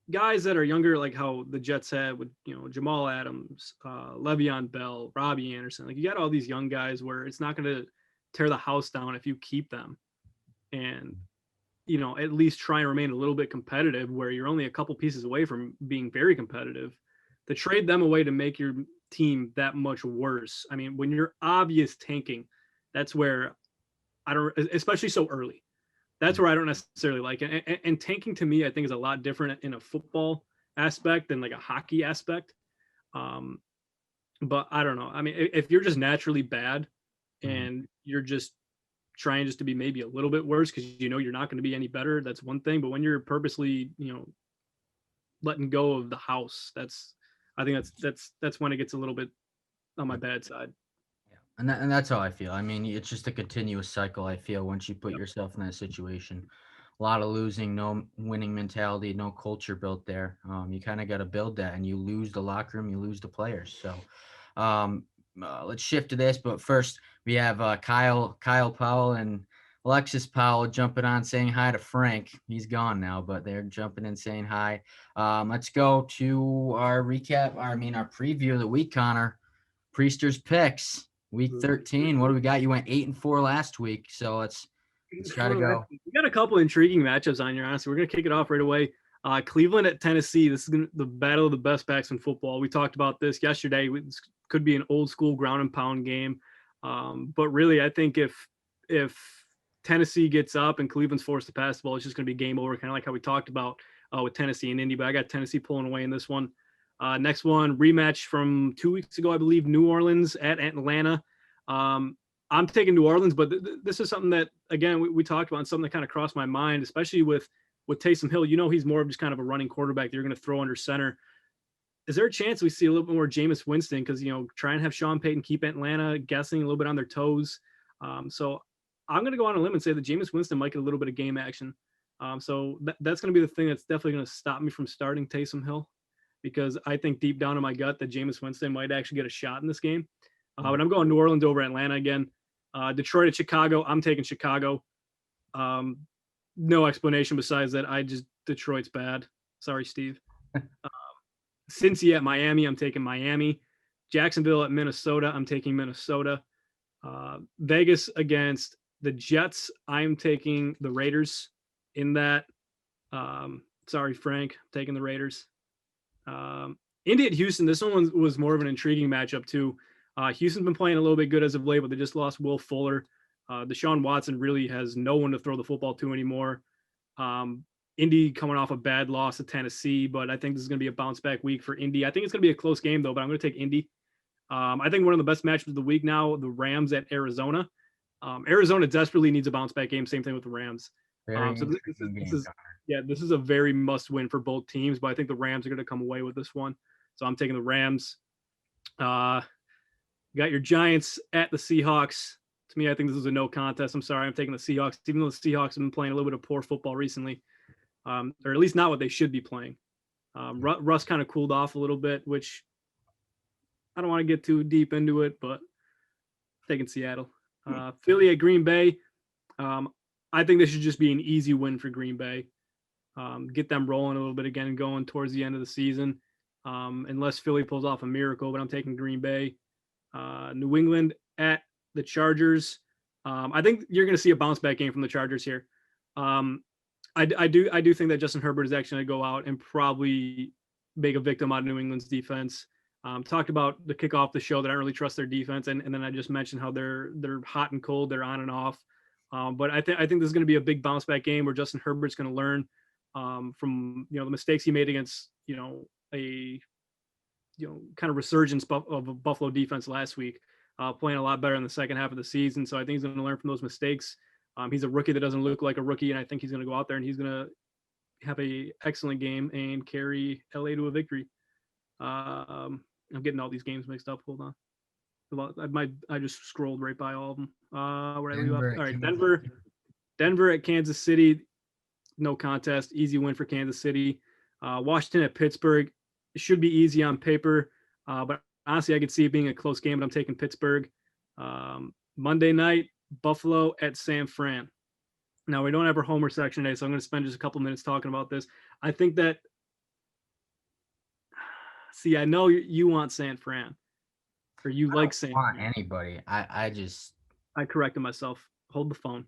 guys that are younger, like how the Jets had with Jamal Adams, Le'Veon Bell, Robbie Anderson. Like you got all these young guys where it's not going to tear the house down if you keep them, and at least try and remain a little bit competitive where you're only a couple pieces away from being very competitive. To trade them away to make your team that much worse. I mean, when you're obvious tanking, that's where I don't, especially so early. That's where I don't necessarily like it. And tanking to me, I think is a lot different in a football aspect than like a hockey aspect. But I don't know. I mean, if you're just naturally bad and you're just trying just to be maybe a little bit worse because you're not going to be any better, that's one thing. But when you're purposely, letting go of the house, I think that's when it gets a little bit on my bad side. And that's how I feel. I mean, it's just a continuous cycle. I feel once you put yourself in that situation, a lot of losing, no winning mentality, no culture built there. You kind of got to build that, and you lose the locker room, you lose the players. So, let's shift to this. But first, we have Kyle Powell and Alexis Powell jumping on, saying hi to Frank. He's gone now, but they're jumping in saying hi. Let's go to our recap. Our preview of the week, Connor. Priester's picks. Week 13. What do we got? You went 8-4 last week, so let's try to go. We got a couple intriguing matchups on here. Honestly, we're gonna kick it off right away. Cleveland at Tennessee. This is the battle of the best backs in football. We talked about this yesterday. This could be an old school ground and pound game, but really, I think if Tennessee gets up and Cleveland's forced to pass the ball, it's just gonna be game over. Kind of like how we talked about with Tennessee and Indy. But I got Tennessee pulling away in this one. Next one, rematch from 2 weeks ago, I believe, New Orleans at Atlanta. I'm taking New Orleans, but this is something that, again, we talked about, and something that kind of crossed my mind, especially with Taysom Hill. He's more of just kind of a running quarterback that you're going to throw under center. Is there a chance we see a little bit more Jameis Winston? Because, try and have Sean Payton keep Atlanta guessing a little bit on their toes. So I'm going to go on a limb and say that Jameis Winston might get a little bit of game action. So that's going to be the thing that's definitely going to stop me from starting Taysom Hill, because I think deep down in my gut that Jameis Winston might actually get a shot in this game. But I'm going New Orleans over Atlanta again. Detroit at Chicago. I'm taking Chicago. No explanation besides that. Detroit's bad. Sorry, Steve. Cincy at Miami. I'm taking Miami. Jacksonville at Minnesota. I'm taking Minnesota. Vegas against the Jets. I'm taking the Raiders in that. Sorry, Frank. I'm taking the Raiders. Indy at Houston. This one was more of an intriguing matchup too. Houston's been playing a little bit good as of late, but they just lost Will Fuller. Deshaun Watson really has no one to throw the football to anymore. Indy coming off a bad loss to Tennessee, but I think this is going to be a bounce back week for Indy. I think it's going to be a close game though, but I'm going to take Indy. I think one of the best matchups of the week now, the Rams at Arizona. Arizona desperately needs a bounce back game. Same thing with the Rams. This is a very must win for both teams, but I think the Rams are going to come away with this one. So I'm taking the Rams. You got your Giants at the Seahawks. To me, I think this is a no contest. I'm sorry. I'm taking the Seahawks, even though the Seahawks have been playing a little bit of poor football recently, or at least not what they should be playing. Russ kind of cooled off a little bit, which I don't want to get too deep into it, but taking Seattle. Philly at Green Bay. I think this should just be an easy win for Green Bay. Get them rolling a little bit again and going towards the end of the season. Unless Philly pulls off a miracle, but I'm taking Green Bay. New England at the Chargers. I think you're going to see a bounce back game from the Chargers here. I do think that Justin Herbert is actually going to go out and probably make a victim out of New England's defense. Talked about the kickoff the show that I don't really trust their defense, and then I just mentioned how they're hot and cold, they're on and off. But I think this is going to be a big bounce back game where Justin Herbert's going to learn from the mistakes he made against a kind of resurgence of a Buffalo defense last week, playing a lot better in the second half of the season. So I think he's going to learn from those mistakes. He's a rookie that doesn't look like a rookie, and I think he's going to go out there and he's going to have a excellent game and carry LA to a victory. I'm getting all these games mixed up. Hold on. I just scrolled right by all of them. Where I leave off? All right, Denver at Kansas City. No contest. Easy win for Kansas City. Washington at Pittsburgh. It should be easy on paper, but honestly, I could see it being a close game, but I'm taking Pittsburgh. Monday night, Buffalo at San Fran. Now, we don't have our homer section today, so I'm going to spend just a couple minutes talking about this. I think that I know you want San Fran, or you like San Fran. Fran. Anybody. I corrected myself. Hold the phone.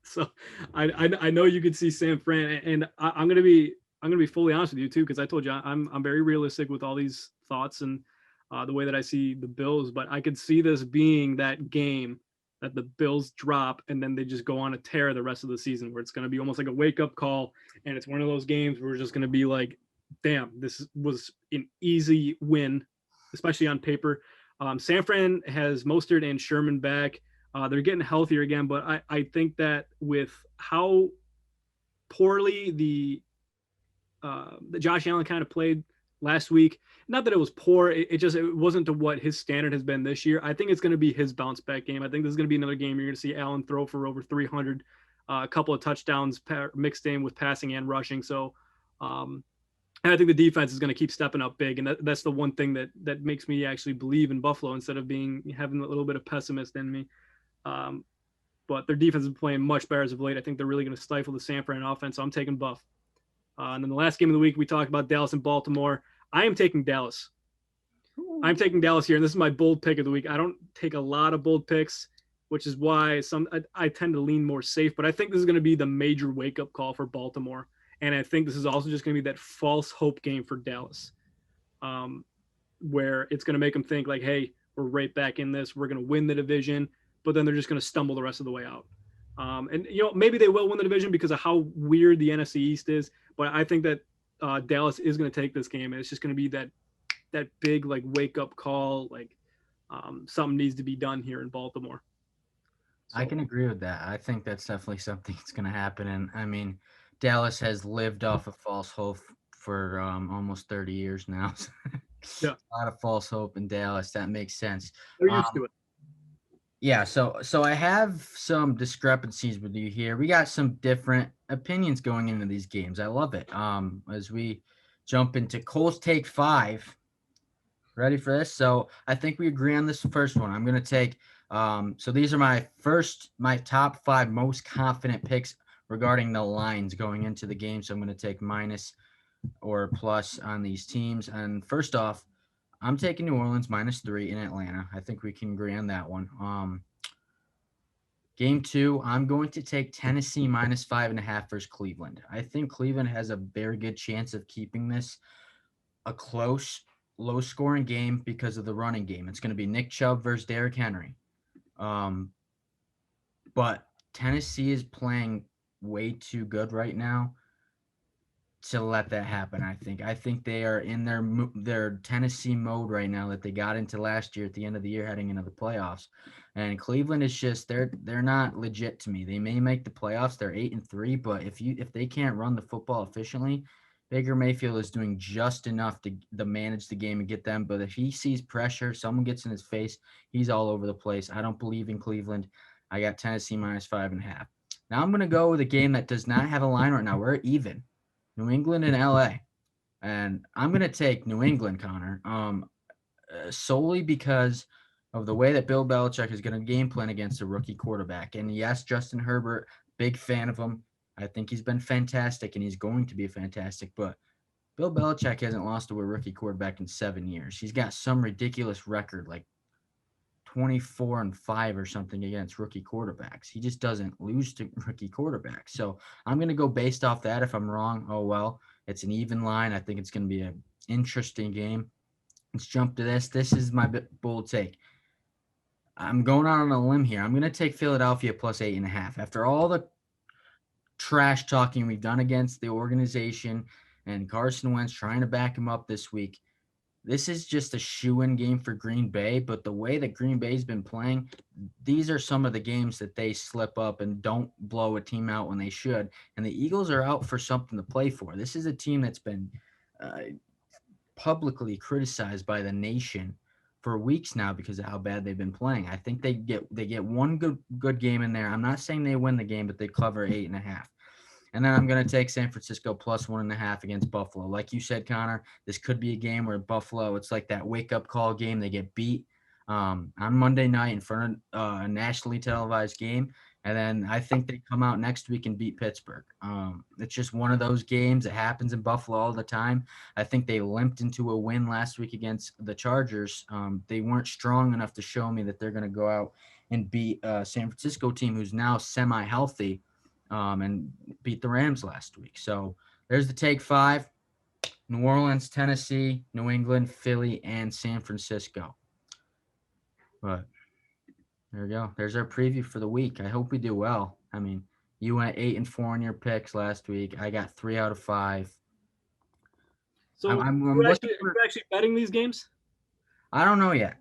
So I know you could see San Fran, and I'm gonna be fully honest with you too, because I told you I'm very realistic with all these thoughts and the way that I see the Bills. But I could see this being that game that the Bills drop and then they just go on a tear the rest of the season, where it's going to be almost like a wake up call, and it's one of those games where we're just going to be like, damn, this was an easy win, especially on paper. San Fran has Mostert and Sherman back. They're getting healthier again, but I think that with how poorly the Josh Allen kind of played last week, not that it was poor, it wasn't to what his standard has been this year. I think it's going to be his bounce back game. I think this is going to be another game you're going to see Allen throw for over 300, a couple of touchdowns mixed in with passing and rushing. So, and I think the defense is going to keep stepping up big, and that's the one thing that makes me actually believe in Buffalo instead of having a little bit of pessimist in me. But their defense is playing much better as of late. I think they're really going to stifle the San Fran offense, so I'm taking Buff. And then the last game of the week, we talked about Dallas and Baltimore. I am taking Dallas. I'm taking Dallas here, and this is my bold pick of the week. I don't take a lot of bold picks, which is why I tend to lean more safe, but I think this is going to be the major wake-up call for Baltimore. And I think this is also just going to be that false hope game for Dallas, where it's going to make them think like, hey, we're right back in this. We're going to win the division, but then they're just going to stumble the rest of the way out. And, maybe they will win the division because of how weird the NFC East is. But I think that Dallas is going to take this game. And it's just going to be that big, like, wake-up call, like something needs to be done here in Baltimore. So, I can agree with that. I think that's definitely something that's going to happen. And, I mean, Dallas has lived off of false hope for almost 30 years now. Yeah. A lot of false hope in Dallas. That makes sense. They're used to it. Yeah, so I have some discrepancies with you here. We got some different opinions going into these games. I love it. As we jump into Cole's Take 5. Ready for this? So I think we agree on this first one. I'm going to take so these are my top 5 most confident picks regarding the lines going into the game. So I'm going to take minus or plus on these teams. And first off, I'm taking New Orleans -3 in Atlanta. I think we can agree on that one. Game 2, I'm going to take Tennessee -5.5 versus Cleveland. I think Cleveland has a very good chance of keeping this a close, low-scoring game because of the running game. It's going to be Nick Chubb versus Derrick Henry. But Tennessee is playing way too good right now to let that happen. I think they are in their Tennessee mode right now that they got into last year at the end of the year, heading into the playoffs. And Cleveland is just they're not legit to me. They may make the playoffs. They're 8-3, but if they can't run the football efficiently, Baker Mayfield is doing just enough to manage the game and get them. But if he sees pressure, someone gets in his face, he's all over the place. I don't believe in Cleveland. I got Tennessee -5.5. Now I'm going to go with a game that does not have a line right now. We're even. New England and LA. And I'm going to take New England, Connor, solely because of the way that Bill Belichick is going to game plan against a rookie quarterback. And yes, Justin Herbert, big fan of him. I think he's been fantastic, and he's going to be fantastic. But Bill Belichick hasn't lost to a rookie quarterback in 7 years. He's got some ridiculous record, like 24-5 or something against rookie quarterbacks. He just doesn't lose to rookie quarterbacks. So I'm going to go based off that. If I'm wrong, oh well. It's an even line. I think it's going to be an interesting game. Let's jump to this. This is my bold take. I'm going out on a limb here. I'm going to take Philadelphia plus 8.5. After all the trash talking we've done against the organization and Carson Wentz trying to back him up this week, this is just a shoe-in game for Green Bay. But the way that Green Bay's been playing, these are some of the games that they slip up and don't blow a team out when they should. And the Eagles are out for something to play for. This is a team that's been publicly criticized by the nation for weeks now because of how bad they've been playing. I think they get one good game in there. I'm not saying they win the game, but they cover 8.5. And then I'm going to take San Francisco plus 1.5 against Buffalo. Like you said, Connor, this could be a game where Buffalo, it's like that wake-up call game. They get beat on Monday night in front of a nationally televised game. And then I think they come out next week and beat Pittsburgh. It's just one of those games that happens in Buffalo all the time. I think they limped into a win last week against the Chargers. They weren't strong enough to show me that they're going to go out and beat a San Francisco team who's now semi-healthy and beat the Rams last week. So there's the take 5. New Orleans, Tennessee, New England, Philly, and San Francisco. But there we go. There's our preview for the week. I hope we do well. I mean, you went 8-4 in your picks last week. I got 3 out of 5. So I'm you're actually betting these games? I don't know yet.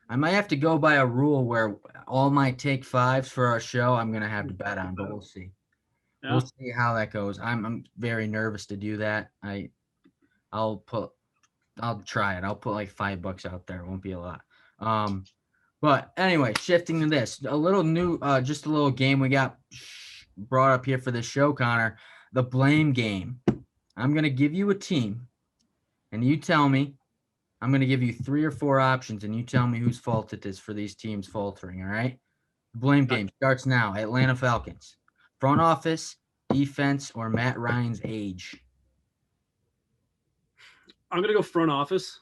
I might have to go by a rule where all my take 5s for our show I'm going to have to bet on, but we'll see. Yeah. We'll see how that goes. I'm very nervous to do that. I'll try it. I'll put like $5 out there. It won't be a lot. But anyway, shifting to this, a little new, just a little game we got brought up here for this show, Connor, the blame game. I'm going to give you a team, and you tell me, I'm going to give you 3 or 4 options, and you tell me whose fault it is for these teams faltering, all right? The blame game starts now. Atlanta Falcons. Front office, defense, or Matt Ryan's age? I'm going to go front office.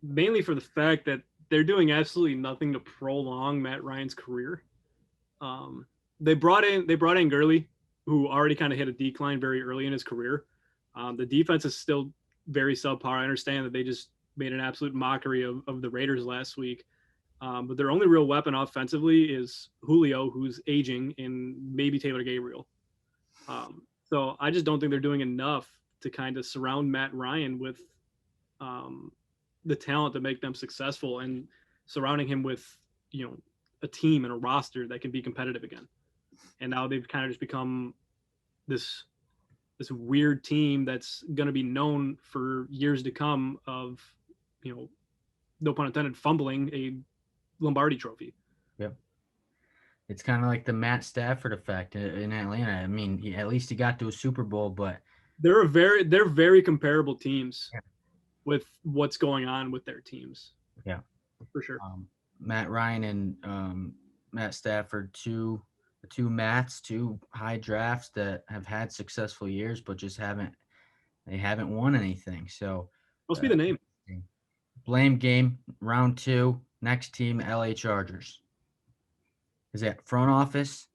Mainly for the fact that they're doing absolutely nothing to prolong Matt Ryan's career. They brought in Gurley, who already kind of hit a decline very early in his career. The defense is still very subpar. I understand that they just made an absolute mockery of the Raiders last week. But their only real weapon offensively is Julio, who's aging, and maybe Taylor Gabriel. So I just don't think they're doing enough to kind of surround Matt Ryan with the talent to make them successful and surrounding him with, a team and a roster that can be competitive again. And now they've kind of just become this weird team that's going to be known for years to come of, no pun intended, fumbling a Lombardi trophy. Yep. It's kind of like the Matt Stafford effect in Atlanta. I mean, at least he got to a Super Bowl, but they're very comparable teams. Yeah. With what's going on with their teams. Yeah, for sure. Matt Ryan and Matt Stafford, two Matts, 2 high drafts that have had successful years, but just haven't won anything. So must be the name. Blame game, round 2. Next team, LA Chargers. Is that front office,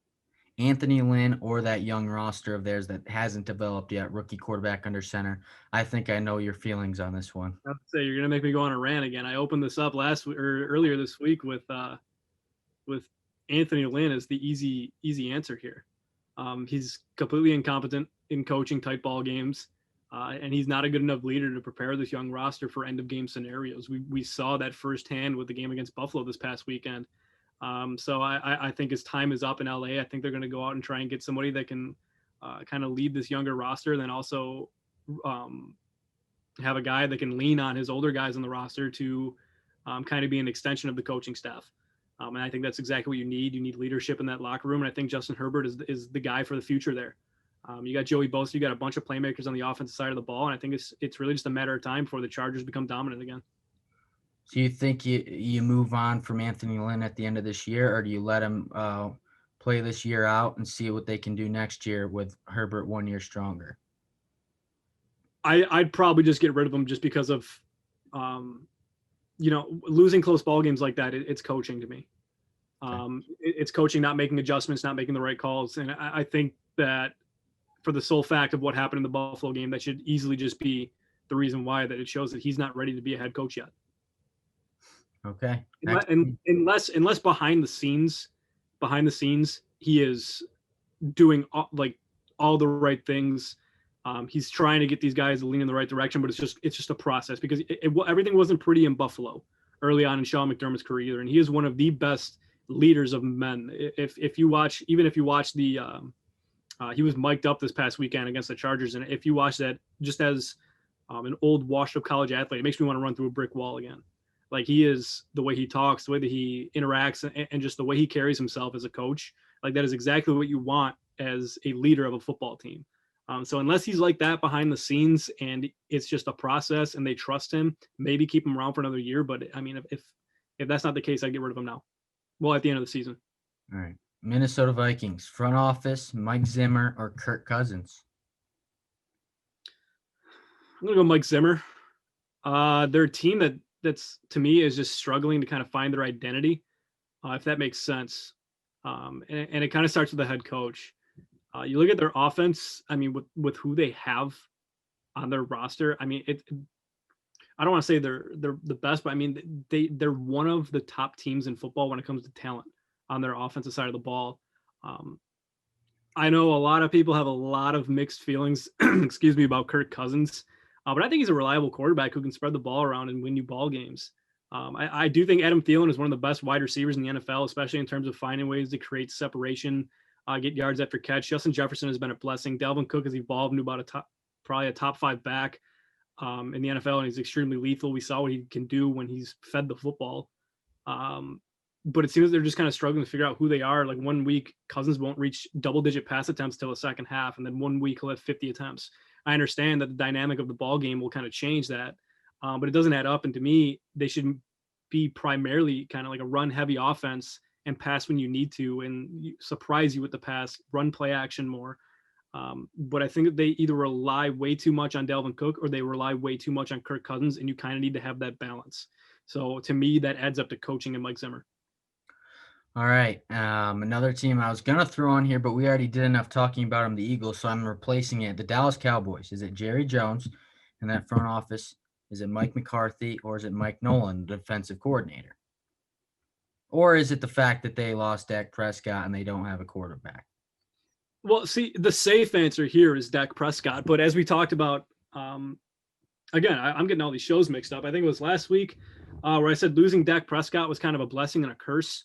Anthony Lynn, or that young roster of theirs that hasn't developed yet, rookie quarterback under center? I think I know your feelings on this one. I would say you're going to make me go on a rant again. I opened this up last week or earlier this week with Anthony Lynn as the easy answer here. He's completely incompetent in coaching type ball games, and he's not a good enough leader to prepare this young roster for end of game scenarios. We saw that firsthand with the game against Buffalo this past weekend. So I think his time is up in LA. I think they're going to go out and try and get somebody that can kind of lead this younger roster, then also have a guy that can lean on his older guys on the roster to kind of be an extension of the coaching staff. And I think that's exactly what you need. You need leadership in that locker room. And I think Justin Herbert is the guy for the future there. You got Joey Bosa, you got a bunch of playmakers on the offensive side of the ball. And I think it's really just a matter of time before the Chargers become dominant again. So you think you move on from Anthony Lynn at the end of this year, or do you let him play this year out and see what they can do next year with Herbert 1 year stronger? I'd probably just get rid of him just because of, losing close ball games like that. It's coaching to me. It's coaching, not making adjustments, not making the right calls. And I think that for the sole fact of what happened in the Buffalo game, that should easily just be the reason why, that it shows that he's not ready to be a head coach yet. Okay. Unless behind the scenes, he is doing all the right things. He's trying to get these guys to lean in the right direction, but it's just a process, because everything wasn't pretty in Buffalo early on in Sean McDermott's career either. And he is one of the best leaders of men. If you watch the, he was mic'd up this past weekend against the Chargers. And if you watch that, just as an old washed up college athlete, it makes me want to run through a brick wall again. Like, he is, the way he talks, the way that he interacts, and just the way he carries himself as a coach, like, that is exactly what you want as a leader of a football team. So unless he's like that behind the scenes and it's just a process and they trust him, maybe keep him around for another year. But I mean, if that's not the case, I'd get rid of him now. Well, at the end of the season. All right. Minnesota Vikings front office, Mike Zimmer or Kirk Cousins? I'm gonna go Mike Zimmer. They're a team that's to me is just struggling to kind of find their identity, if that makes sense. And it kind of starts with the head coach. You look at their offense. I mean, with who they have on their roster, I mean, I don't want to say they're the best, but I mean, they're one of the top teams in football when it comes to talent on their offensive side of the ball. I know a lot of people have a lot of mixed feelings, excuse me, about Kirk Cousins, but I think he's a reliable quarterback who can spread the ball around and win you ball games. I do think Adam Thielen is one of the best wide receivers in the NFL, especially in terms of finding ways to create separation, get yards after catch. Justin Jefferson has been a blessing. Dalvin Cook has evolved into probably a top 5 back in the NFL, and he's extremely lethal. We saw what he can do when he's fed the football. But it seems they're just kind of struggling to figure out who they are. Like, 1 week, Cousins won't reach double-digit pass attempts till the second half, and then 1 week he'll have 50 attempts. I understand that the dynamic of the ball game will kind of change that, but it doesn't add up. And to me, they should be primarily kind of like a run-heavy offense and pass when you need to, and surprise you with the pass, run play action more. But I think that they either rely way too much on Dalvin Cook or they rely way too much on Kirk Cousins, and you kind of need to have that balance. So to me, that adds up to coaching and Mike Zimmer. All right. Another team I was going to throw on here, but we already did enough talking about them, the Eagles, so I'm replacing it. The Dallas Cowboys. Is it Jerry Jones in that front office? Is it Mike McCarthy, or is it Mike Nolan, the defensive coordinator? Or is it the fact that they lost Dak Prescott and they don't have a quarterback? Well, see, the safe answer here is Dak Prescott. But as we talked about, again, I'm getting all these shows mixed up. I think it was last week where I said losing Dak Prescott was kind of a blessing and a curse.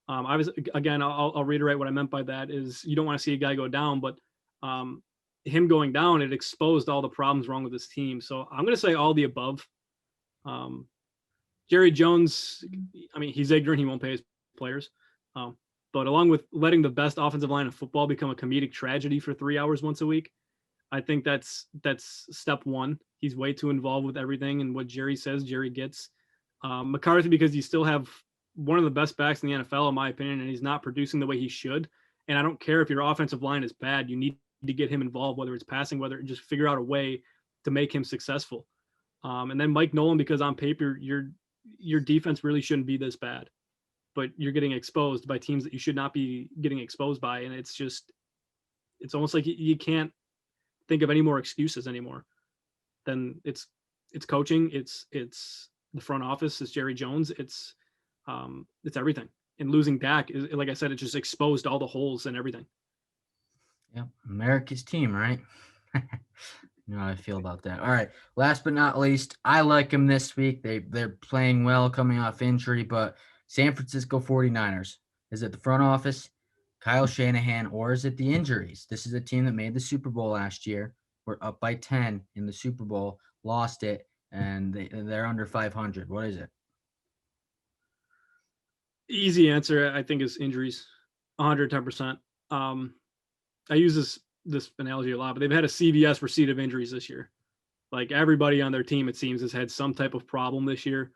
I'll reiterate what I meant by that is you don't want to see a guy go down, but him going down, it exposed all the problems wrong with this team. So I'm going to say all the above. Jerry Jones, I mean, he's ignorant. He won't pay his players. But along with letting the best offensive line of football become a comedic tragedy for 3 hours once a week, I think that's step one. He's way too involved with everything, and what Jerry says, Jerry gets. McCarthy, because you still have one of the best backs in the NFL, in my opinion, and he's not producing the way he should. And I don't care if your offensive line is bad. You need to get him involved, whether it's passing, just figure out a way to make him successful. And then Mike Nolan, because on paper, your defense really shouldn't be this bad, but you're getting exposed by teams that you should not be getting exposed by. And it's almost like you can't think of any more excuses anymore. Then it's coaching. It's the front office. It's Jerry Jones. It's everything. And losing Dak is, like I said, it just exposed all the holes and everything. Yeah, America's team, right? You know how I feel about that. All right, last but not least, I like them this week. They're playing well, coming off injury, but San Francisco 49ers. Is it the front office, Kyle Shanahan, or is it the injuries? This is a team that made the Super Bowl last year. We're up by 10 in the Super Bowl, lost it, and they're under 500. What is it? Easy answer, I think, is injuries, 110%. I use this analogy a lot, but they've had a CVS receipt of injuries this year. Like, everybody on their team, it seems, has had some type of problem this year.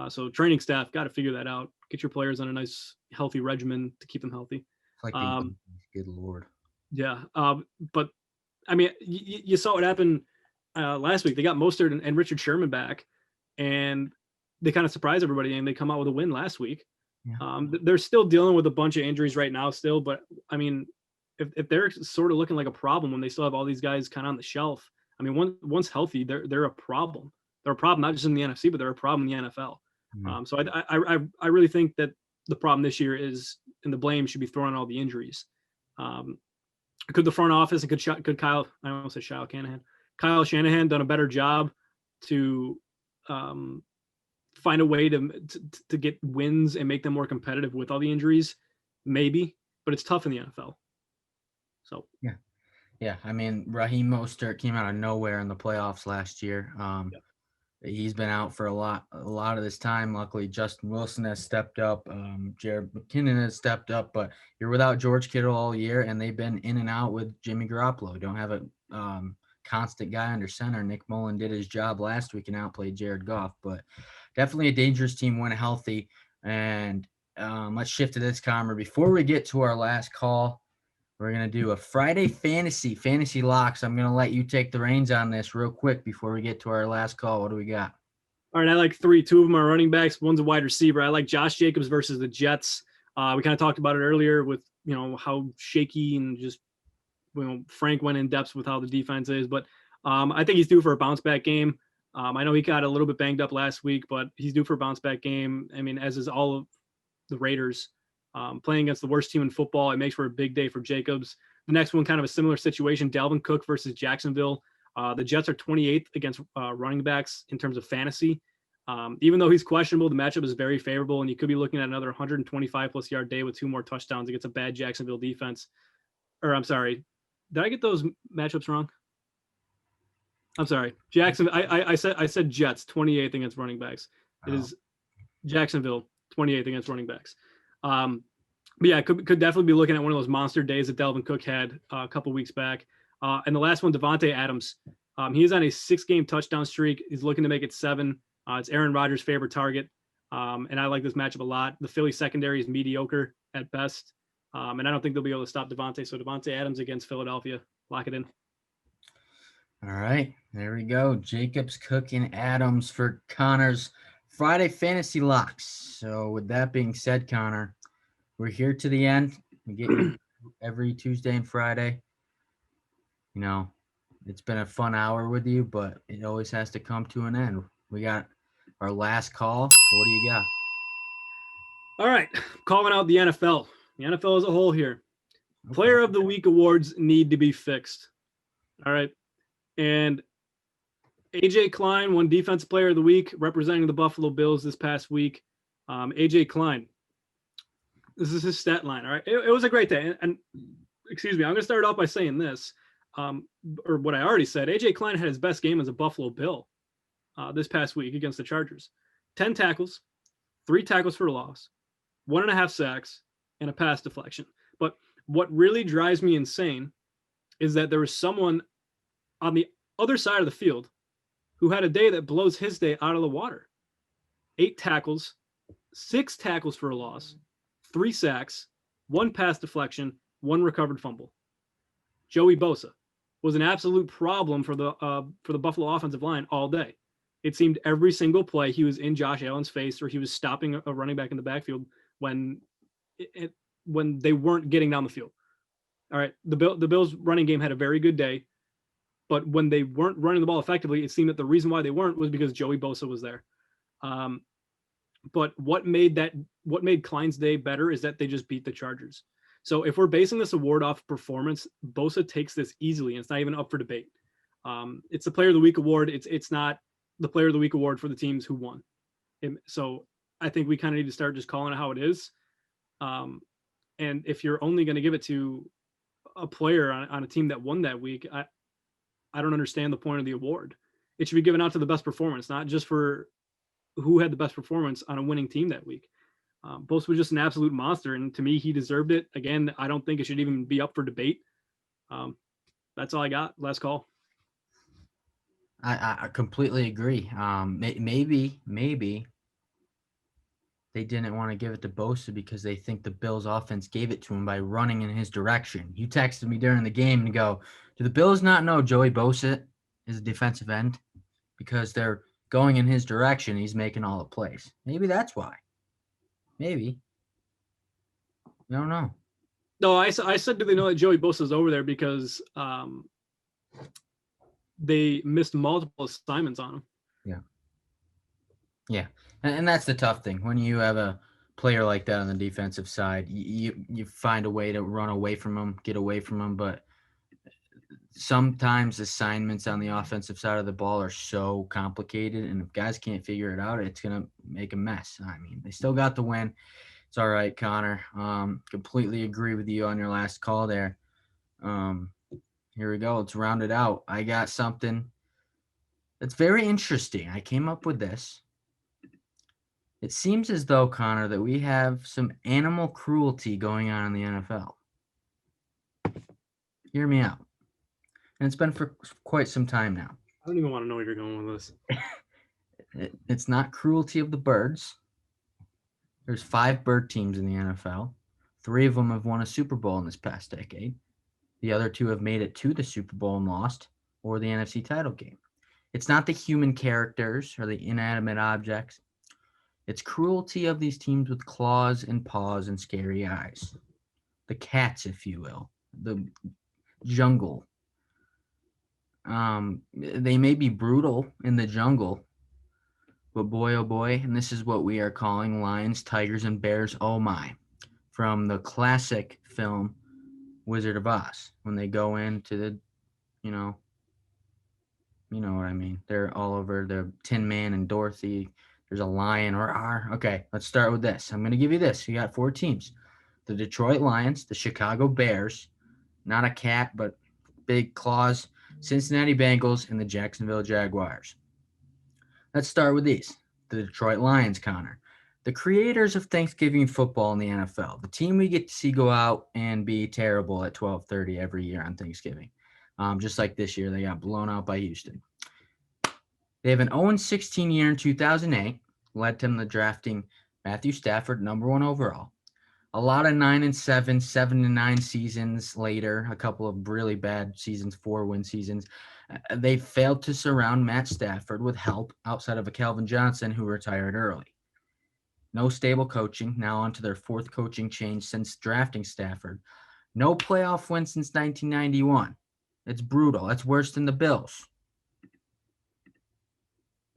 So training staff got to figure that out. Get your players on a nice, healthy regimen to keep them healthy. It's like good Lord. Yeah. But I mean, you saw what happened last week. They got Mostert and Richard Sherman back, and they kind of surprised everybody, and they come out with a win last week. Yeah. They're still dealing with a bunch of injuries right now still, but I mean, if they're sort of looking like a problem when they still have all these guys kind of on the shelf, I mean, once healthy, they're a problem. They're a problem not just in the NFC, but they're a problem in the NFL. Mm-hmm. So I really think that the problem this year is, and the blame should be thrown on all the injuries. Could the front office and could Kyle, I almost said Kyle Shanahan done a better job to find a way to get wins and make them more competitive with all the injuries? Maybe, but it's tough in the NFL. So yeah. I mean, Raheem Mostert came out of nowhere in the playoffs last year. He's been out for a lot of this time. Luckily, Justin Wilson has stepped up. Jared McKinnon has stepped up, but you're without George Kittle all year, and they've been in and out with Jimmy Garoppolo. You don't have a constant guy under center. Nick Mullen did his job last week and outplayed Jared Goff, but definitely a dangerous team when healthy. And let's shift to this, Comer. Before we get to our last call, we're going to do a Friday fantasy locks. I'm going to let you take the reins on this real quick before we get to our last call. What do we got? All right, I like three. Two of them are running backs. One's a wide receiver. I like Josh Jacobs versus the Jets. We kind of talked about it earlier with, how shaky and just, Frank went in depth with how the defense is. But I think he's due for a bounce back game. I know he got a little bit banged up last week, but he's due for a bounce back game. I mean, as is all of the Raiders. Playing against the worst team in football, it makes for a big day for Jacobs. The next one, kind of a similar situation, Dalvin Cook versus Jacksonville. The Jets are 28th against running backs in terms of fantasy. Even though he's questionable, the matchup is very favorable, and you could be looking at another 125-plus yard day with 2 more touchdowns against a bad Jacksonville defense. Or I'm sorry, did I get those matchups wrong? I'm sorry, Jackson. I said Jets 28th against running backs. It is Jacksonville 28th against running backs. But yeah, could definitely be looking at one of those monster days that Dalvin Cook had a couple weeks back. And the last one, Devontae Adams. He is on a 6-game touchdown streak. He's looking to make it 7. It's Aaron Rodgers' favorite target. And I like this matchup a lot. The Philly secondary is mediocre at best. And I don't think they'll be able to stop Devontae. So Devontae Adams against Philadelphia. Lock it in. All right, there we go. Jacobs, Cook, and Adams for Connor's Friday fantasy locks. So with that being said, Connor, we're here to the end. We get you every Tuesday and Friday. It's been a fun hour with you, but it always has to come to an end. We got our last call. What do you got? All right, calling out the NFL. The NFL as a whole here. Player of the Week awards need to be fixed. All right. And AJ Klein won Defensive Player of the Week representing the Buffalo Bills this past week. AJ Klein. This is his stat line. All right. It was a great day. And excuse me, I'm going to start off by saying this, or what I already said. AJ Klein had his best game as a Buffalo Bill this past week against the Chargers. 10 tackles, 3 tackles for a loss, 1.5 sacks, and a pass deflection. But what really drives me insane is that there was someone on the other side of the field who had a day that blows his day out of the water. 8 tackles, 6 tackles for a loss, 3 sacks, 1 pass deflection, 1 recovered fumble. Joey Bosa was an absolute problem for the Buffalo offensive line all day. It seemed every single play he was in Josh Allen's face, or he was stopping a running back in the backfield when they weren't getting down the field. All right, the Bills' running game had a very good day, but when they weren't running the ball effectively, it seemed that the reason why they weren't was because Joey Bosa was there. But what made Klein's day better is that they just beat the Chargers. So if we're basing this award off performance, Bosa takes this easily, and it's not even up for debate. It's the Player of the Week award. It's not the Player of the Week award for the teams who won. So I think we kind of need to start just calling it how it is. And if you're only going to give it to a player on a team that won that week, I don't understand the point of the award. It should be given out to the best performance, not just for who had the best performance on a winning team that week. Bosa was just an absolute monster, and to me, he deserved it. Again, I don't think it should even be up for debate. That's all I got. Last call. I completely agree. Maybe they didn't want to give it to Bosa because they think the Bills offense gave it to him by running in his direction. You texted me during the game and go, do the Bills not know Joey Bosa is a defensive end? Because they're going in his direction. He's making all the plays. Maybe that's why. Maybe. I don't know. No, I said, do they know that Joey Bosa's over there because they missed multiple assignments on him. Yeah. And that's the tough thing. When you have a player like that on the defensive side, you find a way to run away from him, get away from him. But sometimes assignments on the offensive side of the ball are so complicated. And if guys can't figure it out, it's going to make a mess. I mean, they still got the win. It's all right, Connor. Completely agree with you on your last call there. Here we go. Let's round it out. I got something that's very interesting. I came up with this. It seems as though, Connor, that we have some animal cruelty going on in the NFL. Hear me out. And it's been for quite some time now. I don't even want to know where you're going with this. It's not cruelty of the birds. There's 5 bird teams in the NFL. 3 of them have won a Super Bowl in this past decade. The other 2 have made it to the Super Bowl and lost, or the NFC title game. It's not the human characters or the inanimate objects. It's cruelty of these teams with claws and paws and scary eyes. The cats, if you will. The jungle. They may be brutal in the jungle, but boy, oh boy, and this is what we are calling lions, tigers, and bears, oh my, from the classic film Wizard of Oz, when they go into the, you know what I mean. They're all over the Tin Man and Dorothy. There's a lion or okay, let's start with this. I'm going to give you this. You got 4 teams. The Detroit Lions, the Chicago Bears, not a cat, but big claws, Cincinnati Bengals, and the Jacksonville Jaguars. Let's start with these. The Detroit Lions, Connor. The creators of Thanksgiving football in the NFL. The team we get to see go out and be terrible at 12:30 every year on Thanksgiving. Just like this year, they got blown out by Houston. They have an 0-16 year in 2008, led them to drafting Matthew Stafford, number 1 overall. A lot of 9-7, 7-9 seasons later, a couple of really bad seasons, 4-win seasons. They failed to surround Matt Stafford with help outside of a Calvin Johnson who retired early. No stable coaching, now on to their 4th coaching change since drafting Stafford. No playoff win since 1991. It's brutal. That's worse than the Bills.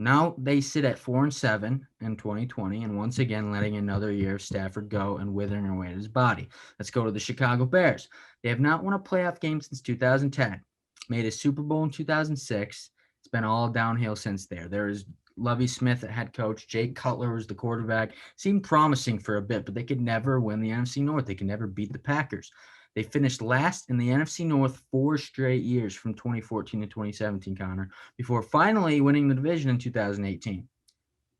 Now they sit at 4-7 in 2020, and once again letting another year of Stafford go and withering away at his body. Let's go to the Chicago Bears. They have not won a playoff game since 2010. Made a Super Bowl in 2006. It's been all downhill since there. There is Lovie Smith at head coach. Jay Cutler was the quarterback. Seemed promising for a bit, but they could never win the NFC North. They could never beat the Packers. They finished last in the NFC North 4 straight years from 2014 to 2017, Connor, before finally winning the division in 2018.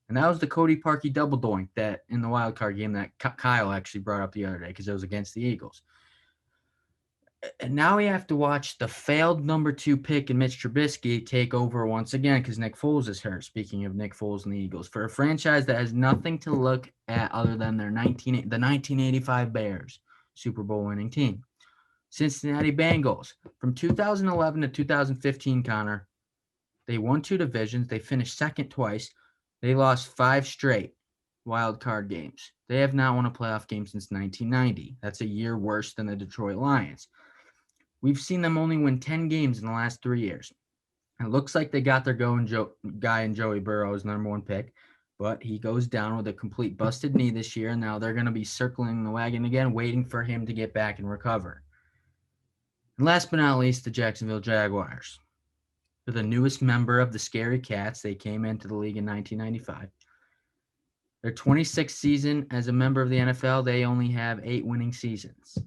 And that was the Cody Parkey double doink that in the wild card game that Kyle actually brought up the other day because it was against the Eagles. And now we have to watch the failed number 2 pick in Mitch Trubisky take over once again because Nick Foles is hurt. Speaking of Nick Foles and the Eagles, for a franchise that has nothing to look at other than the 1985 Bears Super Bowl winning team. Cincinnati Bengals. From 2011 to 2015, Connor, they won 2 divisions. They finished second twice. They lost 5 straight wild card games. They have not won a playoff game since 1990. That's a year worse than the Detroit Lions. We've seen them only win 10 games in the last 3 years. It looks like they got their guy in Joey Burrow as number 1 pick, but he goes down with a complete busted knee this year. And now they're going to be circling the wagon again, waiting for him to get back and recover. And last but not least, the Jacksonville Jaguars. They're the newest member of the Scary Cats. They came into the league in 1995. Their 26th season as a member of the NFL, they only have 8 winning seasons.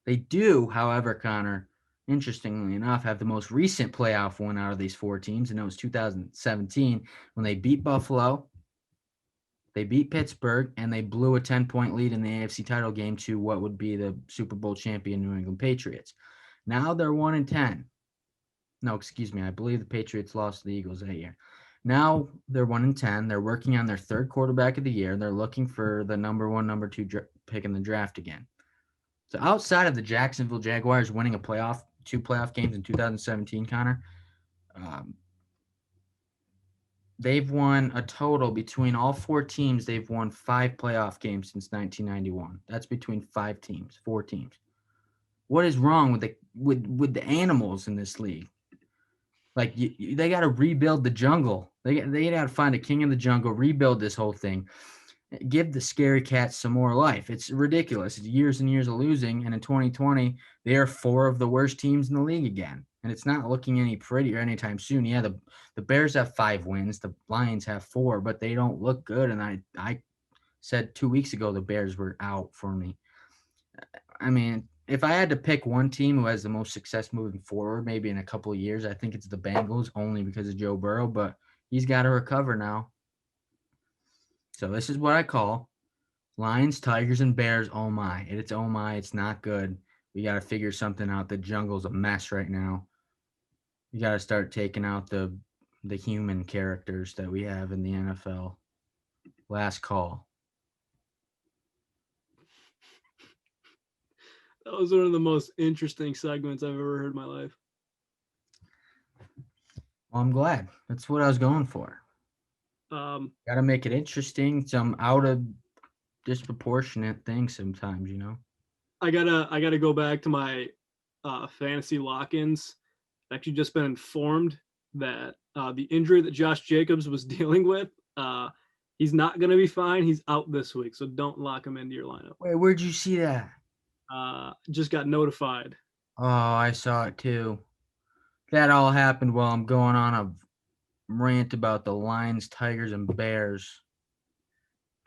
They do, however, Connor, interestingly enough, have the most recent playoff win out of these 4 teams, and it was 2017 when they beat Buffalo, they beat Pittsburgh, and they blew a 10-point lead in the AFC title game to what would be the Super Bowl champion New England Patriots. Now they're 1-10. No, excuse me. I believe the Patriots lost to the Eagles that year. Now they're 1-10. They're working on their third quarterback of the year. They're looking for the number 1, number 2 pick in the draft again. So outside of the Jacksonville Jaguars winning two playoff games in 2017, Connor, they've won a total between all 4 teams. They've won 5 playoff games since 1991. That's between 4 teams. What is wrong with the animals in this league? Like they got to rebuild the jungle. They got to find a king of the jungle, rebuild this whole thing, give the scary cats some more life. It's ridiculous. It's years and years of losing, and in 2020, they are 4 of the worst teams in the league again, and it's not looking any prettier anytime soon. Yeah, the Bears have 5 wins, the Lions have 4, but they don't look good. And I said 2 weeks ago the Bears were out for me. I mean, if I had to pick one team who has the most success moving forward, maybe in a couple of years, I think it's the Bengals, only because of Joe Burrow, but he's got to recover now. So this is what I call Lions, Tigers, and Bears. Oh my. It's oh my. It's not good. We got to figure something out. The jungle's a mess right now. You got to start taking out the human characters that we have in the NFL. Last call. That was one of the most interesting segments I've ever heard in my life. Well, I'm glad. That's what I was going for. Got to make it interesting. Some out of disproportionate things sometimes, you know. I gotta go back to my fantasy lock-ins. I've actually just been informed that the injury that Josh Jacobs was dealing with, he's not gonna be fine. He's out this week, so don't lock him into your lineup. Wait, where'd you see that? Just got notified. Oh, I saw it too. That all happened while I'm going on a rant about the Lions, Tigers, and Bears.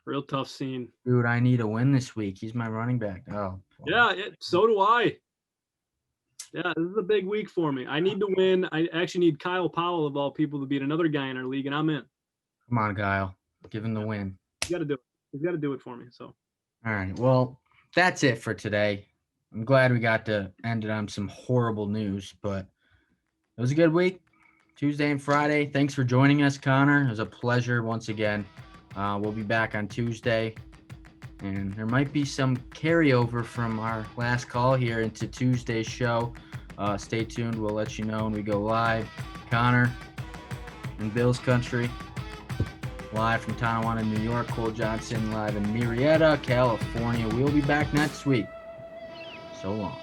Real tough scene. Dude, I need a win this week. He's my running back. Oh. Yeah, so do I. Yeah, this is a big week for me. I need to win. I actually need Kyle Powell, of all people, to beat another guy in our league, and I'm in. Come on, Kyle. Give him the win. You got to do it. He's got to do it for me. So. All right. Well, that's it for today. I'm glad we got to end it on some horrible news, but it was a good week. Tuesday and Friday. Thanks for joining us, Connor. It was a pleasure once again. We'll be back on Tuesday, and there might be some carryover from our last call here into Tuesday's show. Stay tuned. We'll let you know when we go live. Connor in Bills Country, live from Tonawanda, New York. Cole Johnson live in Murrieta, California. We'll be back next week. So long.